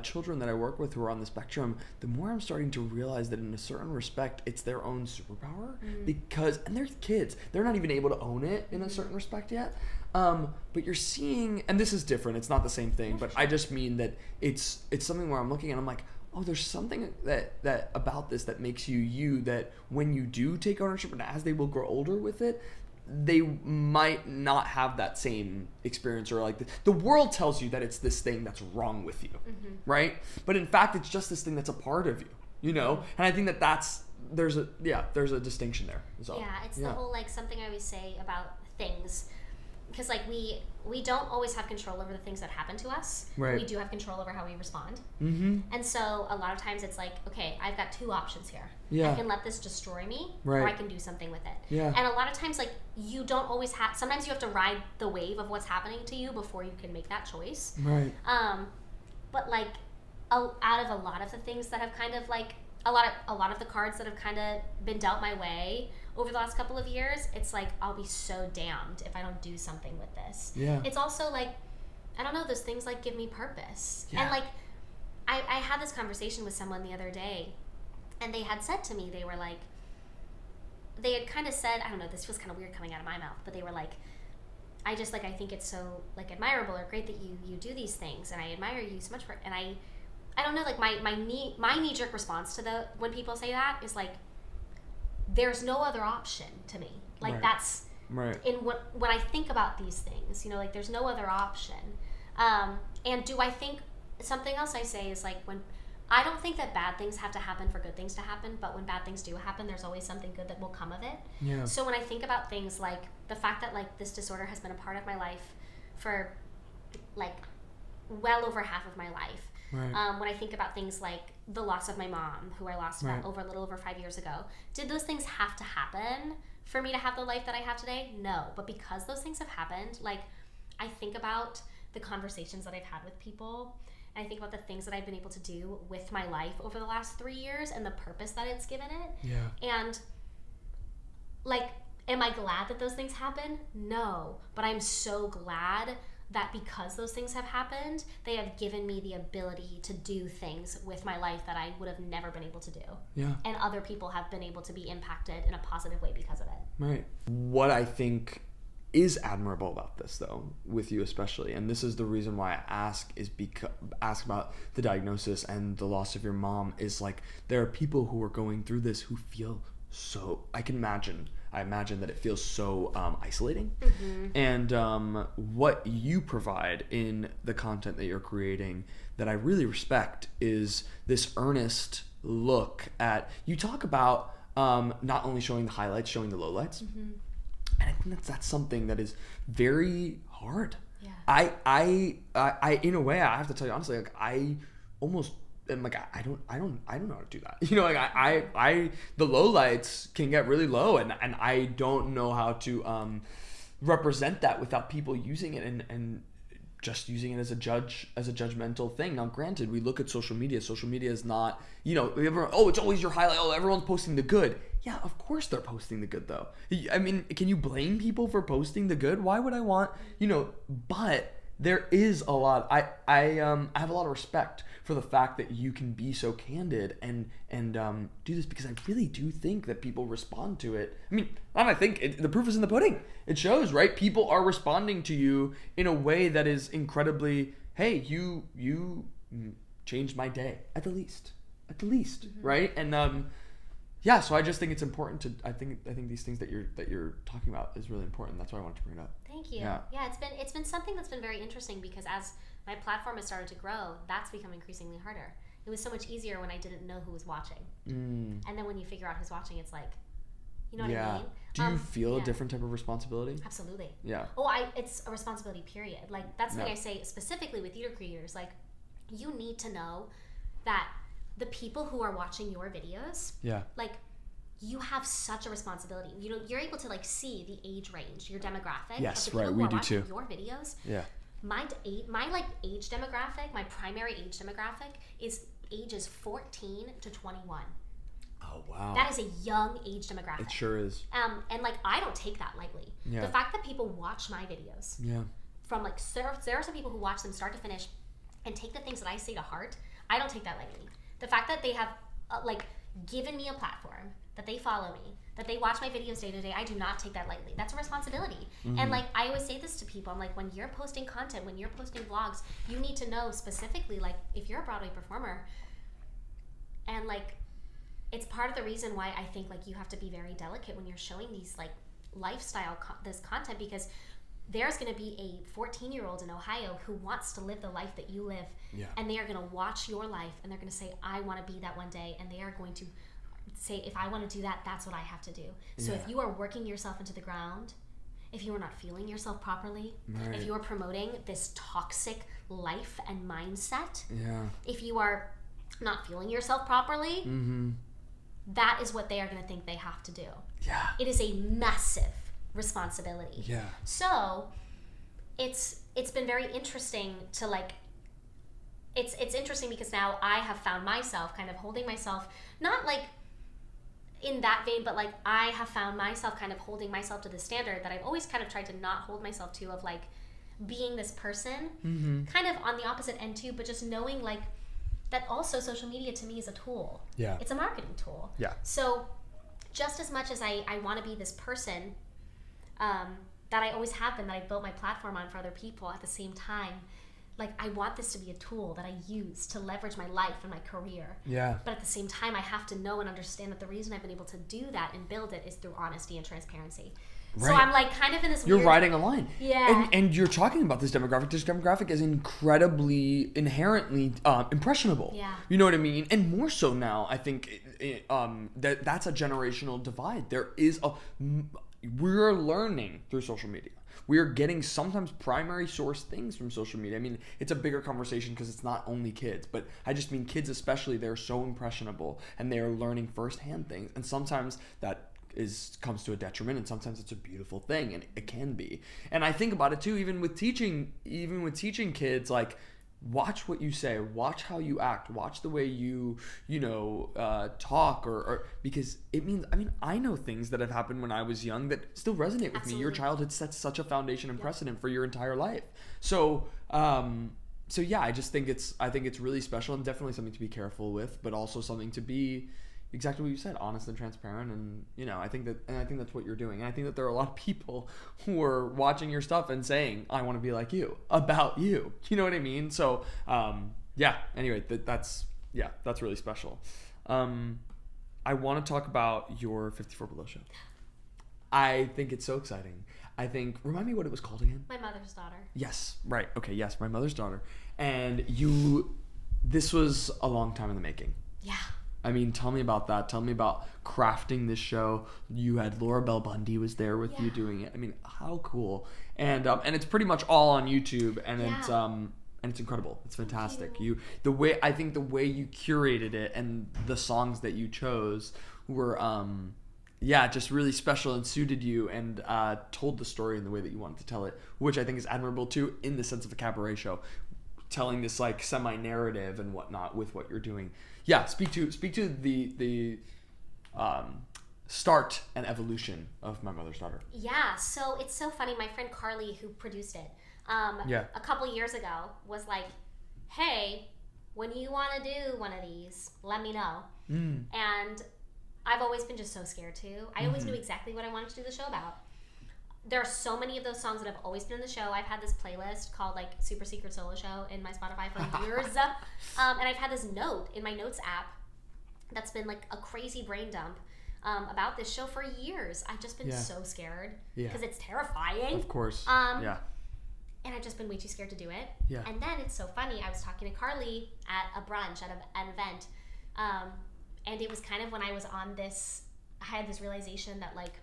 children that I work with who are on the spectrum, the more I'm starting to realize that in a certain respect, it's their own superpower, because, and they're kids, they're not even able to own it in a certain respect yet. But you're seeing, and this is different, it's not the same thing, but I just mean that it's something where I'm looking and I'm like, oh, there's something that about this that makes you, that when you do take ownership, and as they will grow older with it, they might not have that same experience, or like the world tells you that it's this thing that's wrong with you, right? But in fact, it's just this thing that's a part of you, And I think there's a distinction there. So, it's the whole, like, something I always say about things, because like we don't always have control over the things that happen to us. Right. We do have control over how we respond. And so a lot of times it's like, okay, I've got two options here. I can let this destroy me, or I can do something with it. And a lot of times, like, you don't always have, sometimes you have to ride the wave of what's happening to you before you can make that choice. Right. But like, out of a lot of the things that have kind of like, a lot of the cards that have kind of been dealt my way over the last couple of years, it's like, I'll be so damned if I don't do something with this. Yeah. It's also like, I don't know, those things like give me purpose. Yeah. And like, I had this conversation with someone the other day, and they had said to me, they were like, they had kind of said, I don't know, this feels kind of weird coming out of my mouth, but they were like, I think it's so like admirable or great that you do these things, and I admire you so much for it. And I don't know, like my knee-jerk response to when people say that is like, there's no other option to me. Like, that's in when I think about these things, like, there's no other option. And do I think, something else I say is like, when I don't think that bad things have to happen for good things to happen, but when bad things do happen, there's always something good that will come of it. Yeah. So when I think about things like the fact that like this disorder has been a part of my life for like well over half of my life. Right. When I think about things like the loss of my mom, who I lost a little over 5 years ago, did those things have to happen for me to have the life that I have today? No. But because those things have happened, like, I think about the conversations that I've had with people, and I think about the things that I've been able to do with my life over the last 3 years and the purpose that it's given it. Yeah. And like, am I glad that those things happen? No. But I'm so glad that because those things have happened, they have given me the ability to do things with my life that I would have never been able to do. Yeah. And other people have been able to be impacted in a positive way because of it. Right. What I think is admirable about this, though, with you especially, and this is the reason why I ask about the diagnosis and the loss of your mom, is like, there are people who are going through this who feel so, I imagine that it feels so isolating. And what you provide in the content that you're creating that I really respect is this earnest look at, you talk about not only showing the highlights, showing the lowlights. And I think that's something that is very hard. Yeah. I in a way, I have to tell you honestly, like, I almost am like, I don't know how to do that. Like, I the lowlights can get really low, and I don't know how to represent that without people using it and just using it as a judgmental thing. Now, granted, we look at social media. Social media is not, it's always your highlight. Oh, everyone's posting the good. Yeah, of course they're posting the good, though. I mean, can you blame people for posting the good? Why would I want, but there is a lot. I have a lot of respect for the fact that you can be so candid and do this, because I really do think that people respond to it. I mean, and I think the proof is in the pudding. It shows, right? People are responding to you in a way that is incredibly, hey, you changed my day at the least, right? And yeah, so I just think it's important to. I think these things that you're talking about is really important. That's why I wanted to bring it up. Thank you. Yeah. It's been something that's been very interesting, because as my platform has started to grow, that's become increasingly harder. It was so much easier when I didn't know who was watching, and then when you figure out who's watching, it's like, you know what I mean? Do you feel a different type of responsibility? Absolutely. Yeah. Oh, it's a responsibility. Period. Like that's something I say specifically with theater creators. Like, you need to know that the people who are watching your videos, like, you have such a responsibility. You know, you're able to like see the age range, your demographic. Yes, of the people right. who We are do watching too. Your videos. Yeah. My like age demographic, my primary age demographic is ages 14 to 21. Oh wow. That is a young age demographic. It sure is. And like, I don't take that lightly. Yeah. The fact that people watch my videos. Yeah. From like, there are some people who watch them start to finish and take the things that I say to heart. I don't take that lightly. The fact that they have like given me a platform, that they follow me, that they watch my videos day to day, I do not take that lightly. That's a responsibility. And like, I always say this to people, I'm like, when you're posting content, when you're posting vlogs, you need to know specifically, like, if you're a Broadway performer, and like, it's part of the reason why I think like you have to be very delicate when you're showing these like lifestyle this content, because there's going to be a 14-year-old in Ohio who wants to live the life that you live, and they are going to watch your life, and they're going to say, I want to be that one day, and they are going to say, if I want to do that, that's what I have to do. So if you are working yourself into the ground, if you are not feeling yourself properly, if you are promoting this toxic life and mindset, if you are not feeling yourself properly, that is what they are going to think they have to do. Yeah. It is a massive responsibility. Yeah. So it's been very interesting to like, it's interesting because now I have found myself kind of holding myself, not like in that vein, but like I have found myself kind of holding myself to the standard that I've always kind of tried to not hold myself to, of like being this person, kind of on the opposite end too, but just knowing like that also social media to me is a tool. Yeah. It's a marketing tool. Yeah. So just as much as I want to be this person that I always have been, that I built my platform on for other people, at the same time, like, I want this to be a tool that I use to leverage my life and my career. Yeah. But at the same time, I have to know and understand that the reason I've been able to do that and build it is through honesty and transparency. Right. So I'm like kind of in this You're weird... riding a line. Yeah. And you're talking about this demographic. This demographic is incredibly, inherently impressionable. Yeah. You know what I mean? And more so now, I think that's a generational divide. We're learning through social media. We are getting sometimes primary source things from social media. I mean, it's a bigger conversation because it's not only kids, but I just mean kids especially. They're so impressionable and they are learning firsthand things. And sometimes that comes to a detriment, and sometimes it's a beautiful thing, and it can be. And I think about it too, even with teaching kids, like, watch what you say, watch how you act, watch the way you talk, or because it means, I mean, I know things that have happened when I was young that still resonate with me. Your childhood sets such a foundation and precedent for your entire life. So yeah, I think it's really special and definitely something to be careful with, but also something to be exactly what you said, honest and transparent. And I think that's what you're doing. And I think that there are a lot of people who are watching your stuff and saying, I want to be like you, about you. You know what I mean? So anyway, that's really special. I want to talk about your 54 Below show. I think it's so exciting. Remind me what it was called again? My Mother's Daughter. Yes, right. Okay, yes, My Mother's Daughter. And this was a long time in the making. Yeah. I mean, tell me about that. Tell me about crafting this show. You had Laura Bell Bundy was there with you doing it. I mean, how cool. And it's pretty much all on YouTube, and it's incredible. It's fantastic. The way you curated it and the songs that you chose were just really special and suited you, and told the story in the way that you wanted to tell it, which I think is admirable too, in the sense of a cabaret show, telling this like semi-narrative and whatnot with what you're doing. Yeah, speak to the start and evolution of My Mother's Daughter. Yeah, so it's so funny. My friend Carly, who produced it, a couple years ago was like, hey, when you want to do one of these, let me know. And I've always been just so scared too. I always knew exactly what I wanted to do the show about. There are so many of those songs that have always been in the show. I've had this playlist called like Super Secret Solo Show in my Spotify for years. And I've had this note in my notes app that's been like a crazy brain dump about this show for years. I've just been so scared because it's terrifying. Of course. And I've just been way too scared to do it. Yeah. And then it's so funny. I was talking to Carly at a brunch at an event. And it was kind of when I was on this, I had this realization that like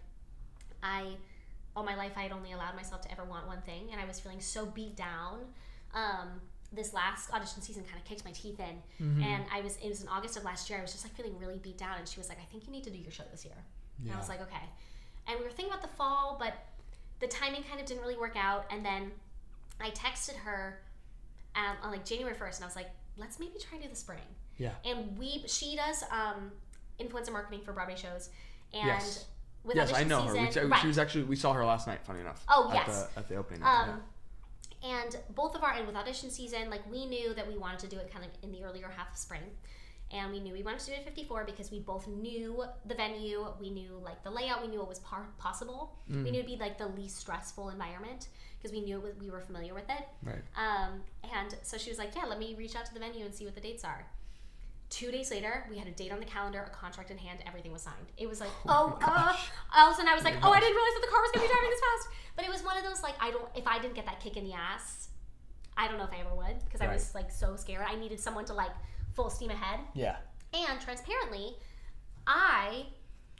all my life I had only allowed myself to ever want one thing. And I was feeling so beat down. This last audition season kind of kicked my teeth in. And it was in August of last year. I was just like feeling really beat down. And she was like, I think you need to do your show this year. And I was like, okay. And we were thinking about the fall, but the timing kind of didn't really work out. And then I texted her on like January 1st, and I was like, let's maybe try to do the spring. Yeah. And she does influencer marketing for Broadway shows. And yes. with yes, audition I know season, her. She was actually, we saw her last night, funny enough. Oh, yes. At the opening night. And both of and with audition season, like we knew that we wanted to do it kind of in the earlier half of spring. And we knew we wanted to do it at 54 because we both knew the venue, we knew like the layout, we knew it was possible. We knew it'd be like the least stressful environment because we knew we were familiar with it. Right. And so she was like, yeah, let me reach out to the venue and see what the dates are. 2 days later, we had a date on the calendar, a contract in hand, everything was signed. It was like, all of a sudden I was like, I didn't realize that the car was going to be driving this fast. But it was one of those, like, if I didn't get that kick in the ass, I don't know if I ever would, because I was, like, so scared. I needed someone to, like, full steam ahead. Yeah. And transparently, I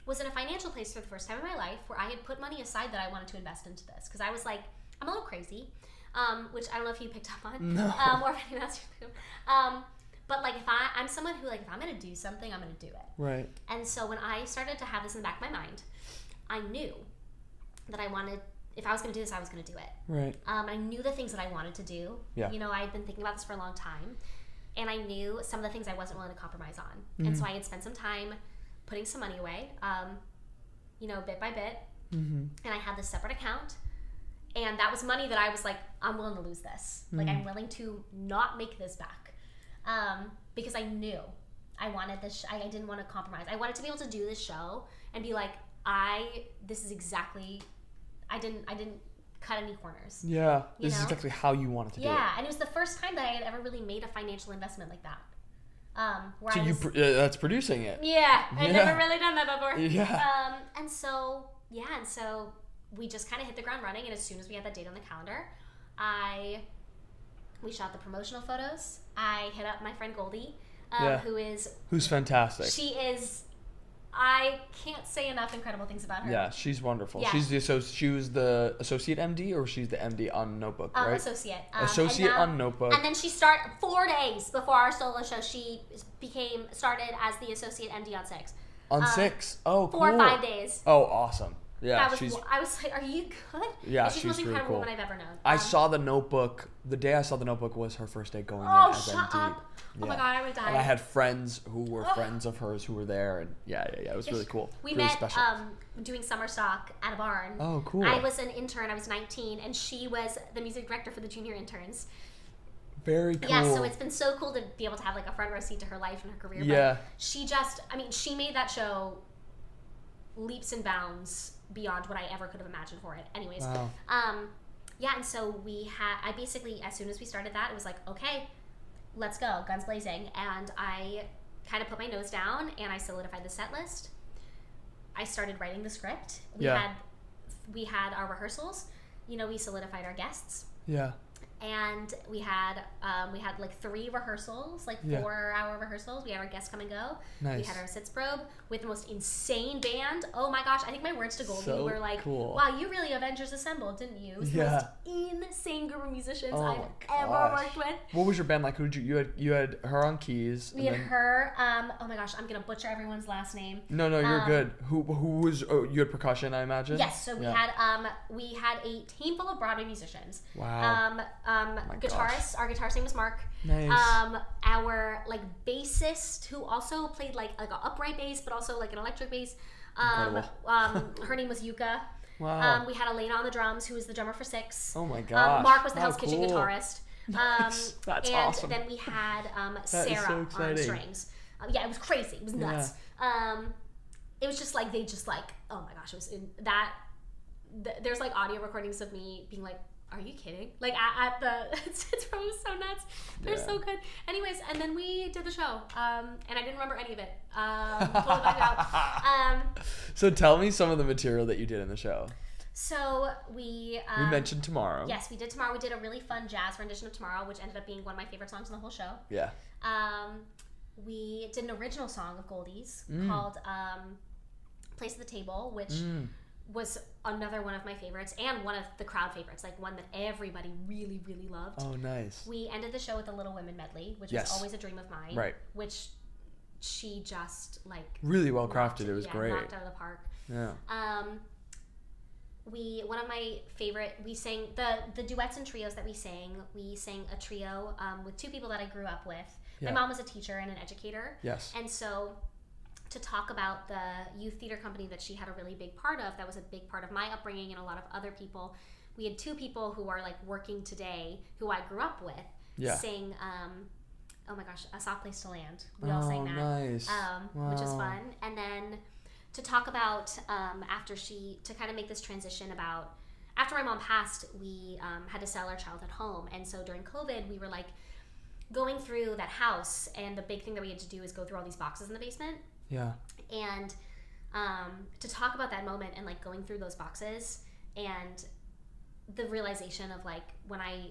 was in a financial place for the first time in my life where I had put money aside that I wanted to invest into this. Because I was like, I'm a little crazy, which I don't know if you picked up on. No. Or if anyone else knew. But, like, I'm someone who, like, if I'm going to do something, I'm going to do it. Right. And so when I started to have this in the back of my mind, I knew that I wanted, if I was going to do this, I was going to do it. Right. I knew the things that I wanted to do. Yeah. You know, I had been thinking about this for a long time. And I knew some of the things I wasn't willing to compromise on. And so I had spent some time putting some money away, you know, bit by bit. And I had this separate account. And that was money that I was like, I'm willing to lose this. Like, I'm willing to not make this back. Because I knew I wanted this. I didn't want to compromise. I wanted to be able to do this show and be like, this is exactly. I didn't cut any corners. Yeah, You this is know? exactly how you wanted to do it. Yeah, and it was the first time that I had ever really made a financial investment like that. Where So I was, that's producing it. yeah, I'd Yeah. never really done that before. Yeah. And so we just kind of hit the ground running, and as soon as we had that date on the calendar, we shot the promotional photos. I hit up my friend Goldie, who's fantastic. She is. I can't say enough incredible things about her. Yeah, she's wonderful. Yeah. She was the associate MD, or she's the MD on Notebook, right? Associate. Associate on Notebook. And then she started 4 days before our solo show. She started as the associate MD on 6. On 6. Oh, cool. 4 or 5 days. Oh, awesome. Yeah, I was like, are you good? Yeah, and she's the most really incredible cool. woman I've ever known. I saw the Notebook. The day I saw the Notebook was her first day going in Oh, as shut MD. up. Oh my God, I would die. And I had friends who were friends of hers who were there, and it was really cool. We really met special. doing summer stock at a barn. Oh, cool. I was an intern. I was 19, and she was the music director for the junior interns. Very cool. Yeah, so it's been so cool to be able to have like a front row seat to her life and her career. Yeah. But she made that show leaps and bounds beyond what I ever could have imagined for it. Anyways, Wow. and so I basically, as soon as we started that, it was like, okay, let's go, guns blazing. And I kind of put my nose down and I solidified the set list. I started writing the script. We had our rehearsals. You know, we solidified our guests. Yeah. And we had like 3 rehearsals, like 4-hour rehearsals. We had our guests come and go. Nice. We had our sitz probe with the most insane band. Oh my gosh! I think my words to Goldie So were like, cool. "Wow, you really Avengers assembled, didn't you?" It was the most insane group of musicians I've ever worked with. What was your band like? Who did you had her on keys. We had her. Oh my gosh, I'm gonna butcher everyone's last name. No, you're good. Who was? Oh, you had percussion, I imagine. Yes. So we had a team full of Broadway musicians. Wow. Guitarist. Our guitarist name was Mark. Nice. Our like bassist who also played like an upright bass, but also like an electric bass. Incredible. Her name was Yuka. Wow. We had Elena on the drums, who was the drummer for Six. Oh my gosh. Mark was the How Hell's Kitchen cool. guitarist. Nice. That's and awesome. then we had That is so Sarah on exciting. strings. Yeah, it was crazy. It was nuts. It was just like, they just like, oh my gosh, it was in that. There's like audio recordings of me being like, are you kidding? Like at the, it was so nuts. They're so good. Anyways, and then we did the show. And I didn't remember any of it. Totally blacked out. So tell me some of the material that you did in the show. So we mentioned Tomorrow. Yes, we did Tomorrow. We did a really fun jazz rendition of Tomorrow, which ended up being one of my favorite songs in the whole show. Yeah. We did an original song of Goldie's called Place at the Table, which was another one of my favorites and one of the crowd favorites, like one that everybody really, really loved. Oh, nice. We ended the show with a Little Women medley, which Yes. was always a dream of mine. Right. Which she just like Really well crafted. It was great. knocked out of the park. Yeah. One of my favorite, we sang the duets and trios that we sang a trio with two people that I grew up with. Yeah. My mom was a teacher and an educator. Yes. And so to talk about the youth theater company that she had a really big part of, that was a big part of my upbringing and a lot of other people. We had two people who are like working today who I grew up with sing oh my gosh, A Soft Place to Land. We all sang that. Nice. Which was fun. And then to talk about to kind of make this transition about after my mom passed, we had to sell our childhood home. And so during COVID, we were like going through that house, and the big thing that we had to do is go through all these boxes in the basement. Yeah. And to talk about that moment and like going through those boxes and the realization of like when I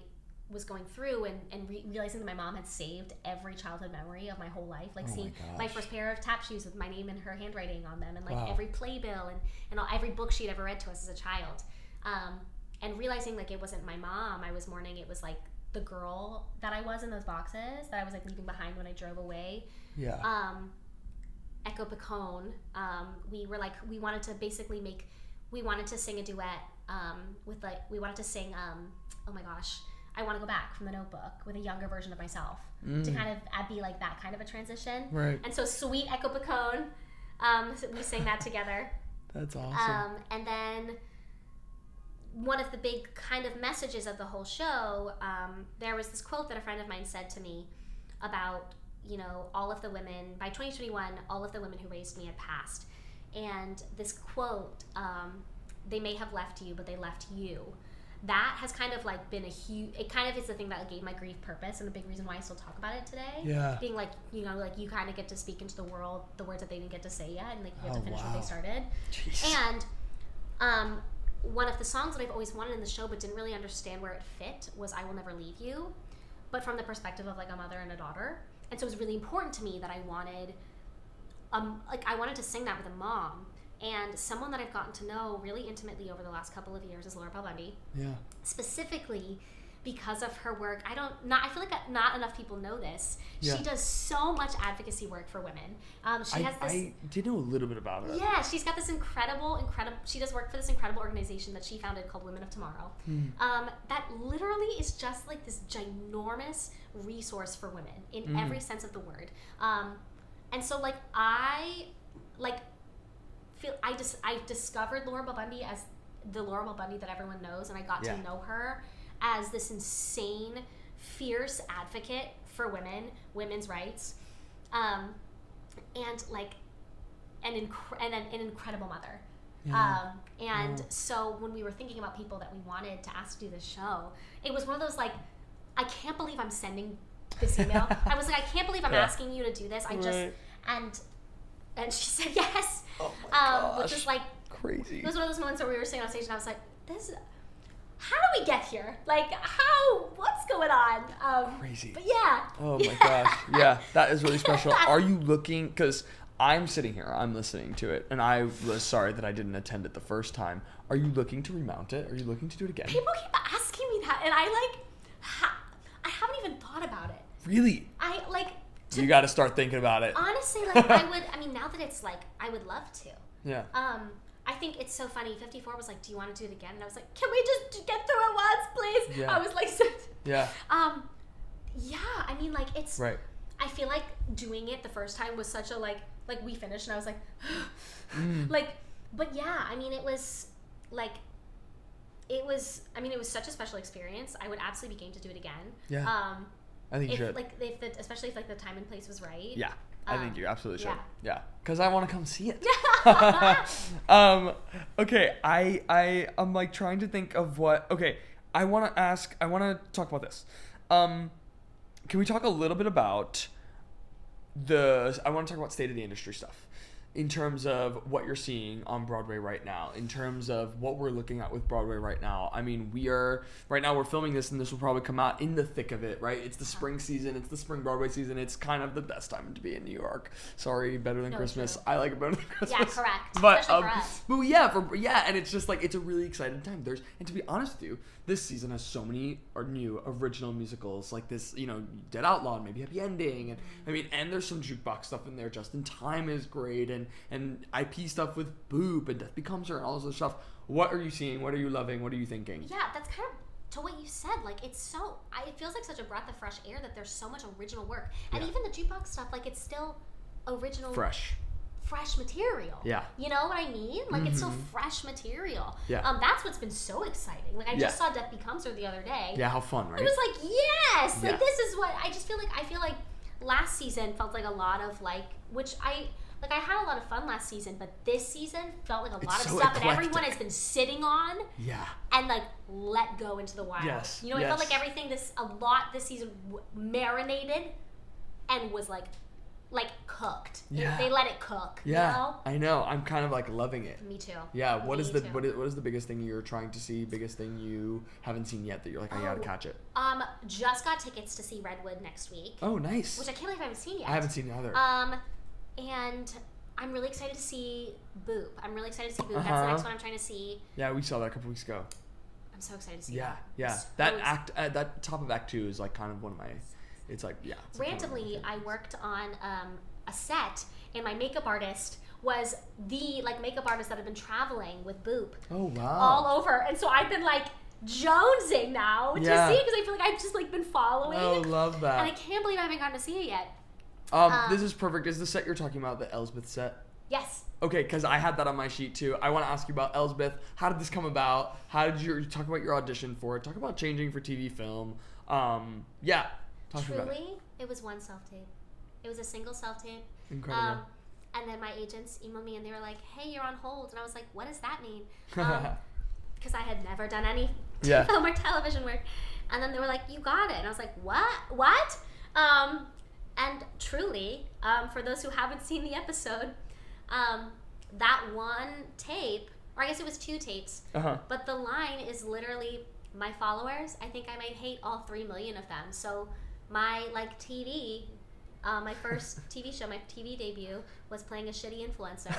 was going through and realizing that my mom had saved every childhood memory of my whole life, like seeing my first pair of tap shoes with my name and her handwriting on them, and like every playbill and every book she'd ever read to us as a child, and realizing like it wasn't my mom I was mourning, it was like the girl that I was in those boxes that I was like leaving behind when I drove away. Yeah. Echo Picone, we wanted to sing a duet we wanted to sing oh my gosh, I Want to Go Back from The Notebook with a younger version of myself to kind of be like that kind of a transition. Right. And so sweet Echo Picone, we sang that together. That's awesome. And then one of the big kind of messages of the whole show, there was this quote that a friend of mine said to me about, you know, all of the women, by 2021, all of the women who raised me had passed. And this quote, they may have left you, but they left you. That has kind of like been it kind of is the thing that gave my grief purpose and the big reason why I still talk about it today. Yeah. Being like, you know, like you kind of get to speak into the world the words that they didn't get to say yet, and like you get to finish what they started. Jeez. And one of the songs that I've always wanted in the show but didn't really understand where it fit was I Will Never Leave You, but from the perspective of like a mother and a daughter. And so it was really important to me that I wanted to sing that with a mom. And someone that I've gotten to know really intimately over the last couple of years is Laura Bell Bundy. Yeah. Specifically because of her work. I feel like not enough people know this. Yeah. She does so much advocacy work for women. I did know a little bit about it. Yeah, she's got this incredible, she does work for this incredible organization that she founded called Women of Tomorrow. That literally is just like this ginormous resource for women in every sense of the word. And so like I discovered Laura Bell Bundy as the Laura Bell Bundy that everyone knows, and I got to know her as this insane, fierce advocate for women's rights, and an incredible mother. Yeah. So when we were thinking about people that we wanted to ask to do this show, it was one of those like, I can't believe I'm sending this email. I was like, I can't believe I'm asking you to do this. And she said yes. Oh my gosh. Which is like crazy. It was one of those moments where we were sitting on stage and I was like, how do we get here? Like, what's going on? Crazy. But yeah. Oh my gosh. Yeah, that is really special. Are you looking, because I'm sitting here, I'm listening to it, and I was sorry that I didn't attend it the first time. Are you looking to remount it? Are you looking to do it again? People keep asking me that, and I haven't even thought about it. Really? You got to start thinking about it. Honestly, now that it's like, I would love to. Yeah. I think it's so funny. 54 was like, do you want to do it again? And I was like, can we just get through it once, please? Yeah. I was like, yeah. Yeah, I mean, like, it's, right. I feel like doing it the first time was such a, like we finished and I was like, but yeah, I mean, it was, like, it was such a special experience. I would absolutely be game to do it again. Yeah. I think you should. Especially if like the time and place was right. Yeah. I think you absolutely should. Yeah. Yeah. Because I want to come see it. Okay. I'm like trying to think of what. Okay. I want to talk about this. Can we talk a little bit about I want to talk about state of the industry stuff in terms of what you're seeing on Broadway right now, in terms of what we're looking at with Broadway right now. I mean, we're filming this, and this will probably come out in the thick of it, right? It's the spring season. It's the spring Broadway season. It's kind of the best time to be in New York. Sorry, better than Christmas. True. I like it better than Christmas. Yeah, correct. But, especially for us. But and it's just like, it's a really exciting time. And to be honest with you, this season has so many new original musicals like this, Dead Outlaw and maybe Happy Ending, and I mean, and there's some jukebox stuff in there. Just in Time is great, and IP stuff with Boop and Death Becomes Her and all this other stuff. What are you seeing? What are you loving? What are you thinking? Yeah, that's kind of to what you said. Like, it feels like such a breath of fresh air that there's so much original work, and even the jukebox stuff, like, it's still original, fresh material. Yeah. You know what I mean? Like, it's still fresh material. Yeah. That's what's been so exciting. Like, I just saw Death Becomes Her the other day. Yeah, how fun, right? It was like, yes! Like, this is what I feel like last season felt like a lot of, like, which I had a lot of fun last season, but this season felt like a lot of stuff that everyone has been sitting on. Yeah. And, like, let go into the wild. Yes. It felt like everything this season marinated and was like cooked. Yeah. They let it cook. Yeah. I know. I'm kind of like loving it. Me too. Yeah. What is the biggest thing you're trying to see? Biggest thing you haven't seen yet that you're like, I gotta catch it. Just got tickets to see Redwood next week. Oh, nice. Which I can't believe I haven't seen yet. I haven't seen it either. And I'm really excited to see Boop. That's the next one I'm trying to see. Yeah, we saw that a couple weeks ago. I'm so excited to see that. Yeah. That top of Act 2 is like kind of one of my. It's like, yeah. It's randomly, I worked on a set, and my makeup artist was the makeup artist that had been traveling with Boop. Oh, wow. All over, and so I've been like jonesing now to see it, because I feel like I've just like been following. Oh, love that. And I can't believe I haven't gotten to see it yet. This is perfect. Is the set you're talking about the Elsbeth set? Yes. Okay, because I had that on my sheet too. I want to ask you about Elsbeth. How did this come about? How did you talk about your audition for it? Talk about changing for TV film. Yeah. Truly, it was one self-tape. It was a single self-tape. Incredible. And then my agents emailed me and they were like, hey, you're on hold. And I was like, what does that mean? Because I had never done any film or television work. And then they were like, you got it. And I was like, what? And truly, for those who haven't seen the episode, that one tape, or I guess it was 2 tapes, but the line is literally, my followers, I think I might hate all 3 million of them. So my TV, my first TV show, my TV debut was playing a shitty influencer.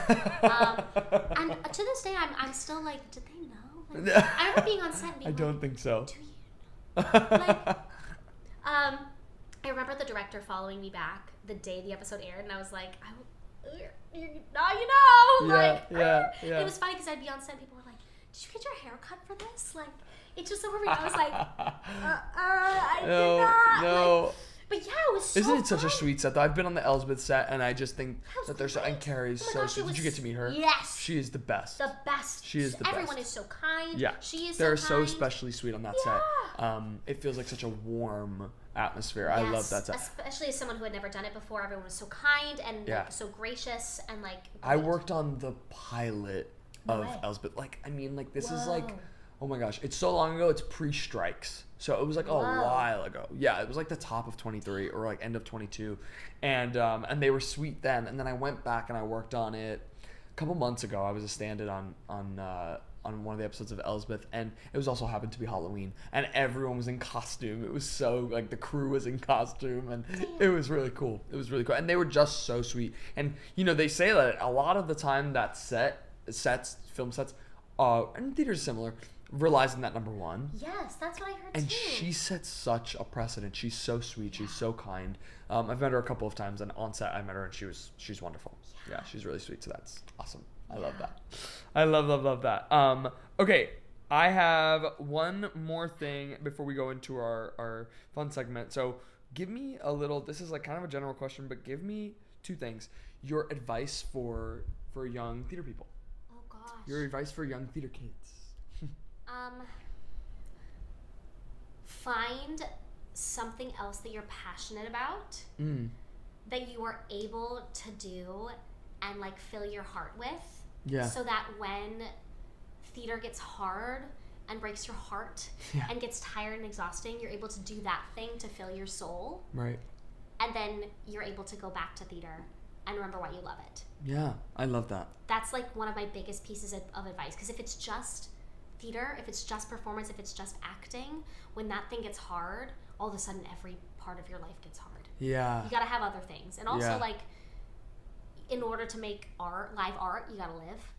And to this day, I'm still like, did they know? Like, I remember being on set and being I don't think so. Do you know? I remember the director following me back the day the episode aired, and I was like, now you know. Yeah. It was funny because I'd be on set and people were like, did you get your hair cut for this? Like, it's just so weird. I was like, I did not. No. But yeah, it was so Isn't it such fun. a sweet set though? I've been on the Elsbeth set and I just think that there's and Carrie's Oh my so gosh, sweet. Did you get to meet her? Yes. She is the best. The best. She is the Everyone best. is so kind. Yeah. She is They're so kind. so especially sweet on that set. It feels like such a warm atmosphere. Yes, I love that set. Especially as someone who had never done it before. Everyone was so kind and like, so gracious and like. I worked on the pilot of way. Elsbeth. This is like, oh my gosh, it's so long ago. It's pre-strikes, so it was like a while ago. Yeah, it was like the top of 23 or like end of 22, and they were sweet then. And then I went back and I worked on it a couple months ago. I was a stand-in on one of the episodes of Elsbeth, and it was also happened to be Halloween, and everyone was in costume. It was so like the crew was in costume, and it was really cool. And they were just so sweet. And they say that a lot of the time that film sets, and theater's similar, relies on that number one. Yes, that's what I heard and too. She sets such a precedent. She's so sweet. She's so kind. I've met her a couple of times, and on set I met her, and she's wonderful. Yeah, she's really sweet. So that's awesome. I love that. I love that. Okay, I have one more thing before we go into our fun segment. So give me a little. This is like kind of a general question, but give me 2 things. Your advice for young theater people. Oh gosh. Your advice for young theater kids. Find something else that you're passionate about that you are able to do and like fill your heart with. Yeah. So that when theater gets hard and breaks your heart and gets tired and exhausting, you're able to do that thing to fill your soul. Right. And then you're able to go back to theater and remember why you love it. Yeah, I love that. That's like one of my biggest pieces of advice. Because if it's just theater, if it's just performance, if it's just acting, when that thing gets hard, all of a sudden every part of your life gets hard. Yeah. You gotta have other things. And also like, in order to make live art, you gotta live.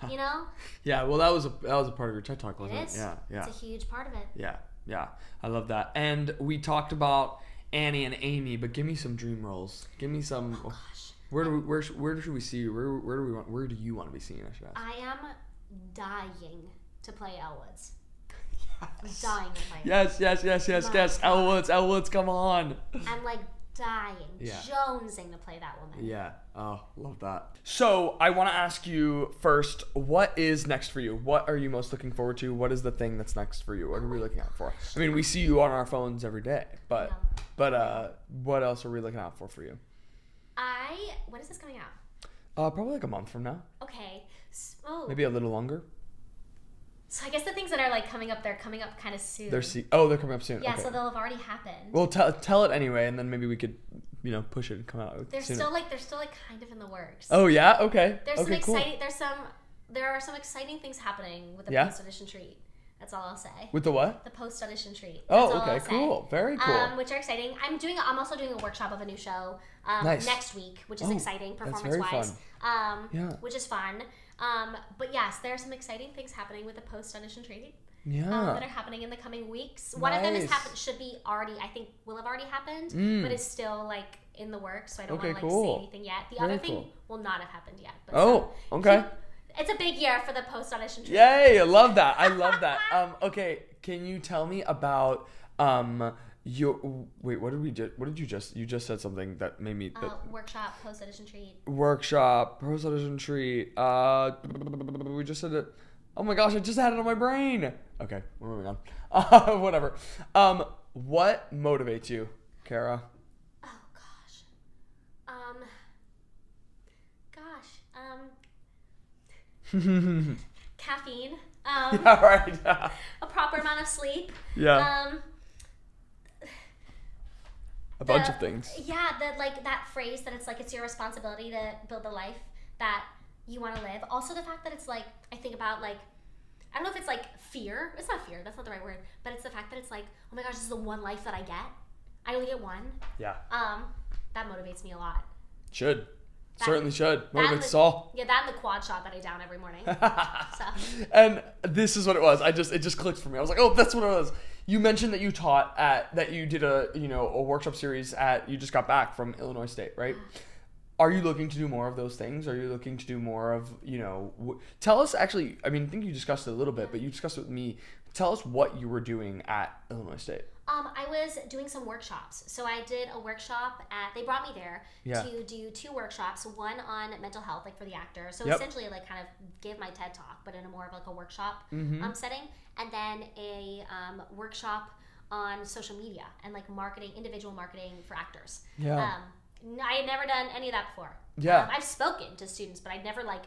Yeah. You know? Yeah, well that was a part of your TED Talk, wasn't it? It is. Yeah, yeah. It's a huge part of it. Yeah, yeah. I love that. And we talked about Annie and Amy, but give me some dream roles. Give me some. Oh gosh. Where should we see you? Where do you want to be seen? I should ask. I am dying to play Elle Woods. Yes. I'm dying to play. Yes. Elle Woods, come on. I'm like dying, jonesing to play that woman. Yeah. Oh, love that. So I want to ask you first, what is next for you? What are you most looking forward to? What is the thing that's next for you? What are we looking out for? I mean, we see you on our phones every day, but what else are we looking out for you? When is this coming out? Probably like a month from now. Okay. Maybe a little longer. So I guess the things that are like coming up, they're coming up kind of soon. They're coming up soon. Yeah, okay. So they'll have already happened. Well, tell it anyway, and then maybe we could, push it and come out. They're still kind of in the works. Oh yeah, okay. There's okay, some cool. exciting. There are some exciting things happening with the post audition treat. That's all I'll say. With the what? The post audition treat. Oh, okay, cool. Very cool. Which are exciting. I'm also doing a workshop of a new show next week, which is exciting performance wise. Which is fun. But yes, there are some exciting things happening with the post audition treat. Yeah. That are happening in the coming weeks. One of them should be already, I think, will have already happened, but is still like in the works. So I don't want to say anything yet. The other thing will not have happened yet. But okay. It's a big year for the post audition treat. Yay! I love that. Okay, can you tell me about wait, what did you just said something that made me workshop post audition treat. Workshop post audition treat. We just said it. Oh my gosh, I just had it on my brain. Okay, we're moving on. Whatever. What motivates you, Cara? Oh gosh. Caffeine. Yeah, right. A proper amount of sleep. Yeah. A bunch of things. Yeah, that phrase that it's like it's your responsibility to build the life that you want to live. Also the fact that it's like, I think about like, I don't know if it's like fear. It's not fear. That's not the right word. But it's the fact that it's like, oh my gosh, this is the one life that I get. I only get one. Yeah. That motivates me a lot. Should. Certainly should. Motivates us all. Yeah, that and the quad shot that I down every morning. So. And this is what it was. It just clicked for me. I was like, oh, that's what it was. You mentioned that you taught that you did a workshop series you just got back from Illinois State, right? Are you looking to do more of those things? Are you looking to do more of, tell us actually, I mean, I think you discussed it a little bit, but you discussed it with me. Tell us what you were doing at Illinois State. I was doing some workshops. So I did a workshop they brought me there to do 2 workshops, one on mental health, like for the actor. So essentially like kind of give my TED Talk, but in a more of like a workshop setting. And then a workshop on social media and like individual marketing for actors. Yeah. I had never done any of that before. Yeah. I've spoken to students, but I'd never like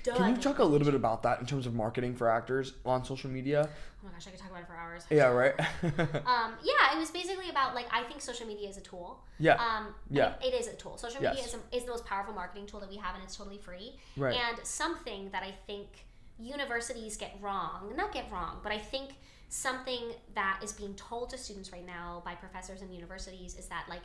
done. Can you talk a little bit about that in terms of marketing for actors on social media? Oh my gosh, I could talk about it for hours. Yeah, right. Yeah, it was basically about like, I think social media is a tool. Yeah. It is a tool. Social media is the most powerful marketing tool that we have, and it's totally free. Right. And something that I think universities not get wrong, but I think something that is being told to students right now by professors and universities is that like,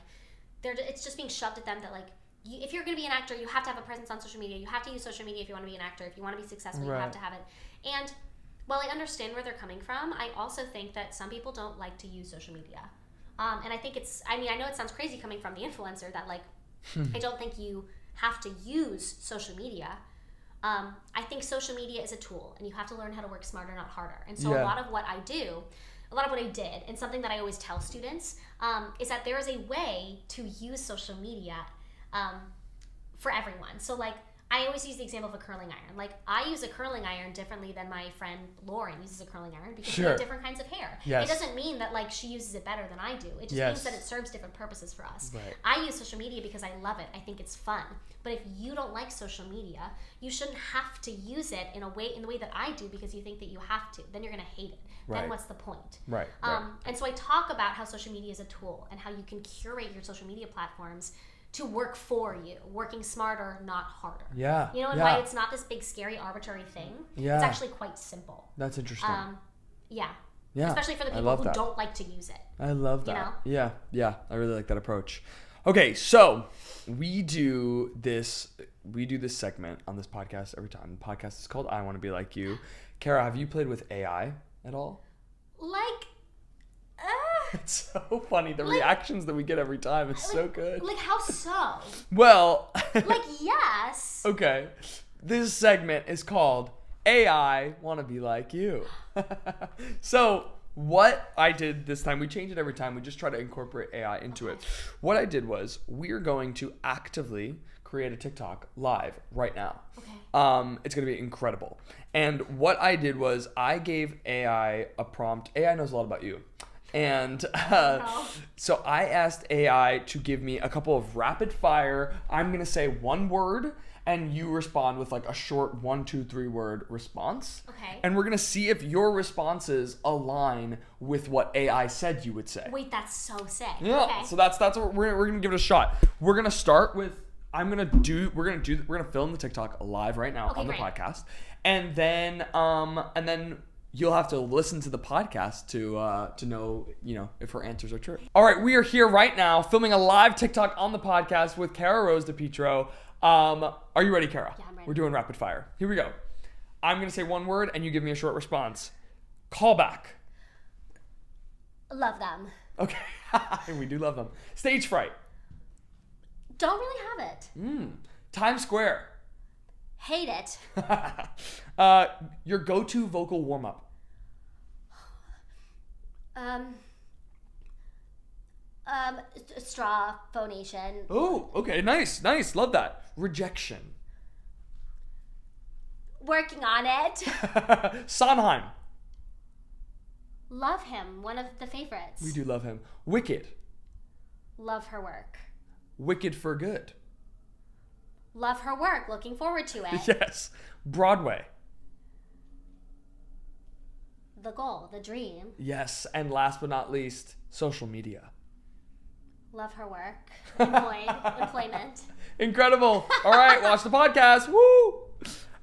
it's just being shoved at them that like, if you're going to be an actor, you have to have a presence on social media. You have to use social media if you want to be an actor. If you want to be successful, you have to have it. And while I understand where they're coming from, I also think that some people don't like to use social media. And I think I know it sounds crazy coming from the influencer that like, I don't think you have to use social media. I think social media is a tool, and you have to learn how to work smarter, not harder. And so a lot of what I did, and something that I always tell students, is that there is a way to use social media for everyone. So like, I always use the example of a curling iron. Like, I use a curling iron differently than my friend Lauren uses a curling iron because we have different kinds of hair. Yes. It doesn't mean that, like, she uses it better than I do. It just means that it serves different purposes for us. Right. I use social media because I love it. I think it's fun. But if you don't like social media, you shouldn't have to use it in the way that I do because you think that you have to. Then you're going to hate it. Right. Then what's the point? Right. And so I talk about how social media is a tool and how you can curate your social media platforms to work for you, working smarter, not harder. Yeah. You know, and why it's not this big, scary, arbitrary thing. Yeah. It's actually quite simple. That's interesting. Yeah. Yeah. Especially for the people who don't like to use it. I love that. You know? Yeah. Yeah. I really like that approach. Okay, so we do this segment on this podcast every time. The podcast is called I Want to Be Like You. Cara, have you played with AI at all? Like, It's so funny. The reactions that we get every time. It's so good. like how so? Well, Like, yes. okay. This segment is called AI Want to Be Like You. So what I did this time, we change it every time. We just try to incorporate AI into it. What I did was we're going to actively create a TikTok live right now. Okay. It's going to be incredible. And what I did was I gave AI a prompt. AI knows a lot about you. And so I asked AI to give me a couple of rapid fire. I'm going to say one word and you respond with like a short 1, 2, 3 word response. Okay. And we're going to see if your responses align with what AI said you would say. Wait, that's so sick. Yeah. Okay. So that's what we're going to give it a shot. We're going to start with we're going to film the TikTok live right now on the podcast. And then you'll have to listen to the podcast to know, if her answers are true. All right, we are here right now filming a live TikTok on the podcast with Cara Rose DiPietro. Are you ready, Cara? Yeah, I'm ready. We're doing rapid fire. Here we go. I'm going to say one word and you give me a short response. Call back. Love them. Okay. We do love them. Stage fright. Don't really have it. Times Square. Hate it. Your go-to vocal warm-up. Straw phonation. Oh, okay. Nice. Love that. Rejection. Working on it. Sondheim. Love him. One of the favorites. We do love him. Wicked. Love her work. Wicked for good. Love her work. Looking forward to it. Yes. Broadway. The goal, the dream. Yes. And last but not least, social media. Love her work. Employment. Incredible. All right. Watch the podcast. Woo.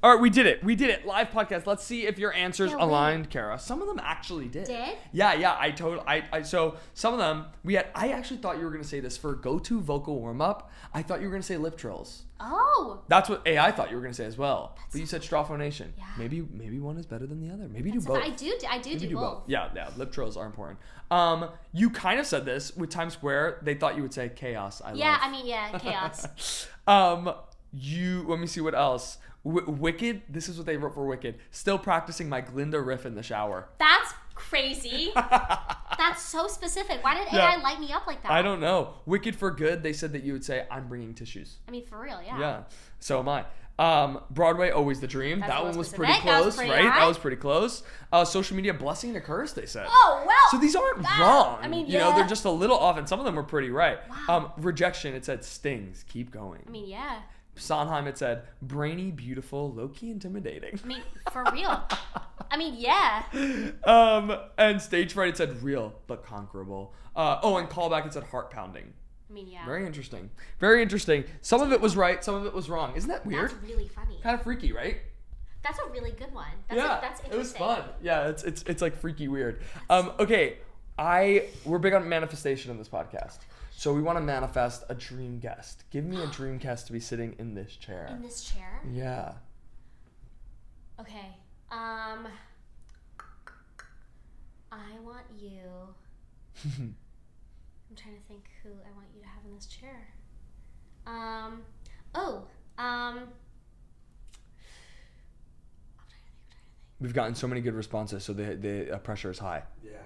All right. We did it. Live podcast. Let's see if your answers aligned, Cara. Some of them actually did. Did? Yeah. So some of them I actually thought you were going to say this for go-to vocal warm-up. I thought you were going to say lip trills. Oh. That's what AI thought you were going to say as well. But you said straw phonation. Yeah. Maybe one is better than the other. Maybe do both. I do both. Yeah. Lip trills are important. You kind of said this with Times Square. They thought you would say chaos. Chaos. Let me see what else. Wicked. This is what they wrote for Wicked. Still practicing my Glinda riff in the shower. That's crazy. That's so specific. Why did AI light me up like that? I don't know. Wicked for good. They said that you would say, I'm bringing tissues. I mean, for real, yeah. Yeah. So am I. Broadway, always the dream. That's that one was pretty specific. close, right? High. That was pretty close. Social media, blessing and a curse, they said. Oh, well. So these aren't wrong. I mean, they're just a little off, and some of them were pretty right. Wow. Rejection, it said stings, keep going. I mean, yeah. Sondheim, it said brainy, beautiful, low-key intimidating. I mean, for real. I mean, yeah. And stage fright, it said real, but conquerable. And callback, it said heart pounding. I mean, yeah. Very interesting. Very interesting. Some of it was right, some of it was wrong. Isn't that weird? That's really funny. Kind of freaky, right? That's a really good one. That's interesting. It was fun. Yeah, it's like freaky weird. Okay, we're big on manifestation in this podcast. So we want to manifest a dream guest. Give me a dream guest to be sitting in this chair. In this chair? Yeah. Okay. I want you. I'm trying to think who I want you to have in this chair. I'm trying to think. We've gotten so many good responses, so the pressure is high. Yeah.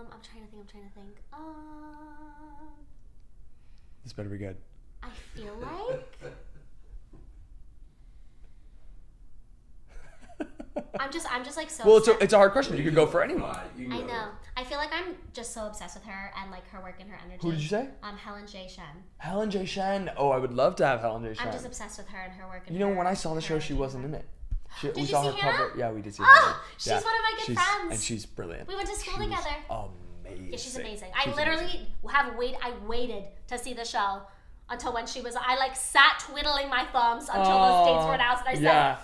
I'm trying to think. This better be good. I feel like. I'm just like so. Well, obsessed. it's a hard question. You could go for anyone. I know. I feel like I'm just so obsessed with her and like her work and her energy. Who did you say? Helen J. Shen. Helen J. Shen. Oh, I would love to have Helen J. Shen. I'm just obsessed with her and her work. And You know, her, when I saw the show, her she energy. wasn't in it. Did We you saw see her Hannah? cover. Yeah, we did see Oh, Hannah. she's one of my good friends. And she's brilliant. We went to school together. Amazing. Yeah, she's amazing. I literally I waited to see the show until when she was. I like sat twiddling my thumbs until those dates were announced, and I said.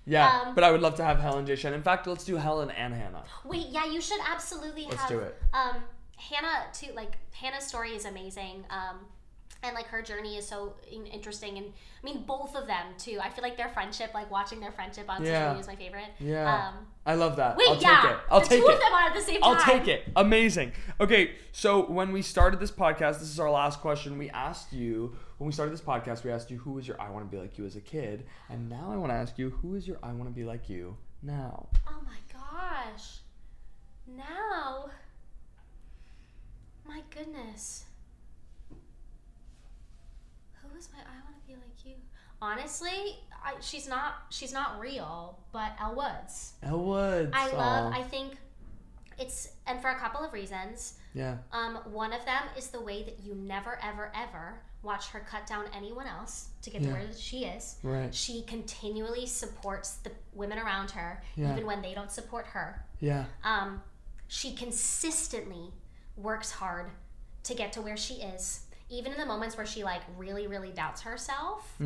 Yeah, but I would love to have Helen J. Shen. In fact, let's do Helen and Hannah. Wait, yeah, you should absolutely Let's have. do it. Hannah too. Like Hannah's story is amazing. And like her journey is so interesting, and I mean both of them too. I feel like their friendship, like watching their friendship on social media, is my favorite. Yeah, I love that. Wait, I'll take it. I'll take two it. of them on at the same time. I'll take it. Amazing. Okay, so when we started this podcast, this is our last question. We asked you when we started this podcast. We asked you who was your I want to be like you as a kid, and now I want to ask you who is your I want to be like you now. Oh my gosh! Now, my goodness. Who is my I want to be like you? Honestly, she's not real, but Elle Woods. Elle Woods. I think it's, and for a couple of reasons. Yeah. One of them is the way that you never, ever, ever watch her cut down anyone else to get to where she is. Right. She continually supports the women around her, even when they don't support her. Yeah. She consistently works hard to get to where she is. Even in the moments where she like really, really doubts herself,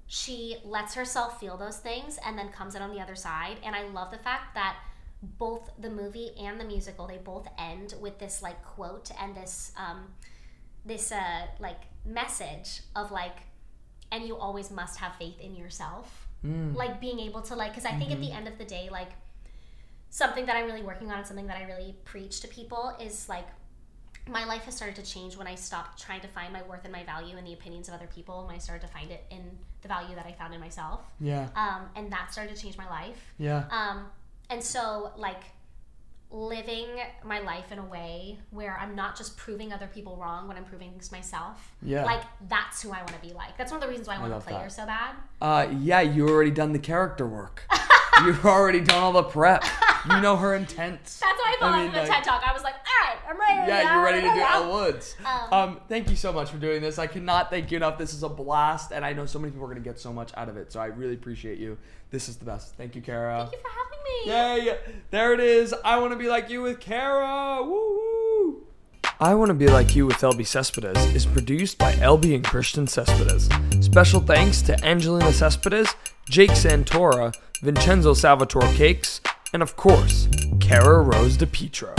she lets herself feel those things and then comes out on the other side. And I love the fact that both the movie and the musical, they both end with this like quote and this like message of like, and you always must have faith in yourself. Like being able to like, because I think at the end of the day, like something that I'm really working on and something that I really preach to people is like, my life has started to change when I stopped trying to find my worth and my value in the opinions of other people, and when I started to find it in the value that I found in myself. Yeah. And that started to change my life. Yeah. And so like living my life in a way where I'm not just proving other people wrong when I'm proving things to myself. Yeah. Like that's who I want to be like. That's one of the reasons why I want to play her so bad. Yeah, you already done the character work. You've already done all the prep. You know her intents. That's why I fell off the TED Talk. I was like, all right, I'm ready. Yeah, you're ready to do Elle Woods. Um, Thank you so much for doing this. I cannot thank you enough. This is a blast, and I know so many people are going to get so much out of it, so I really appreciate you. This is the best. Thank you, Cara. Thank you for having me. Yay! There it is. I Want to Be Like You with Cara. Woo woo! I Want to Be Like You with Elbi Cespedes is produced by Elbi and Christian Cespedes. Special thanks to Angelina Cespedes, Jake Santora, Vincenzo Salvatore Cakes, and of course, Cara Rose DiPietro.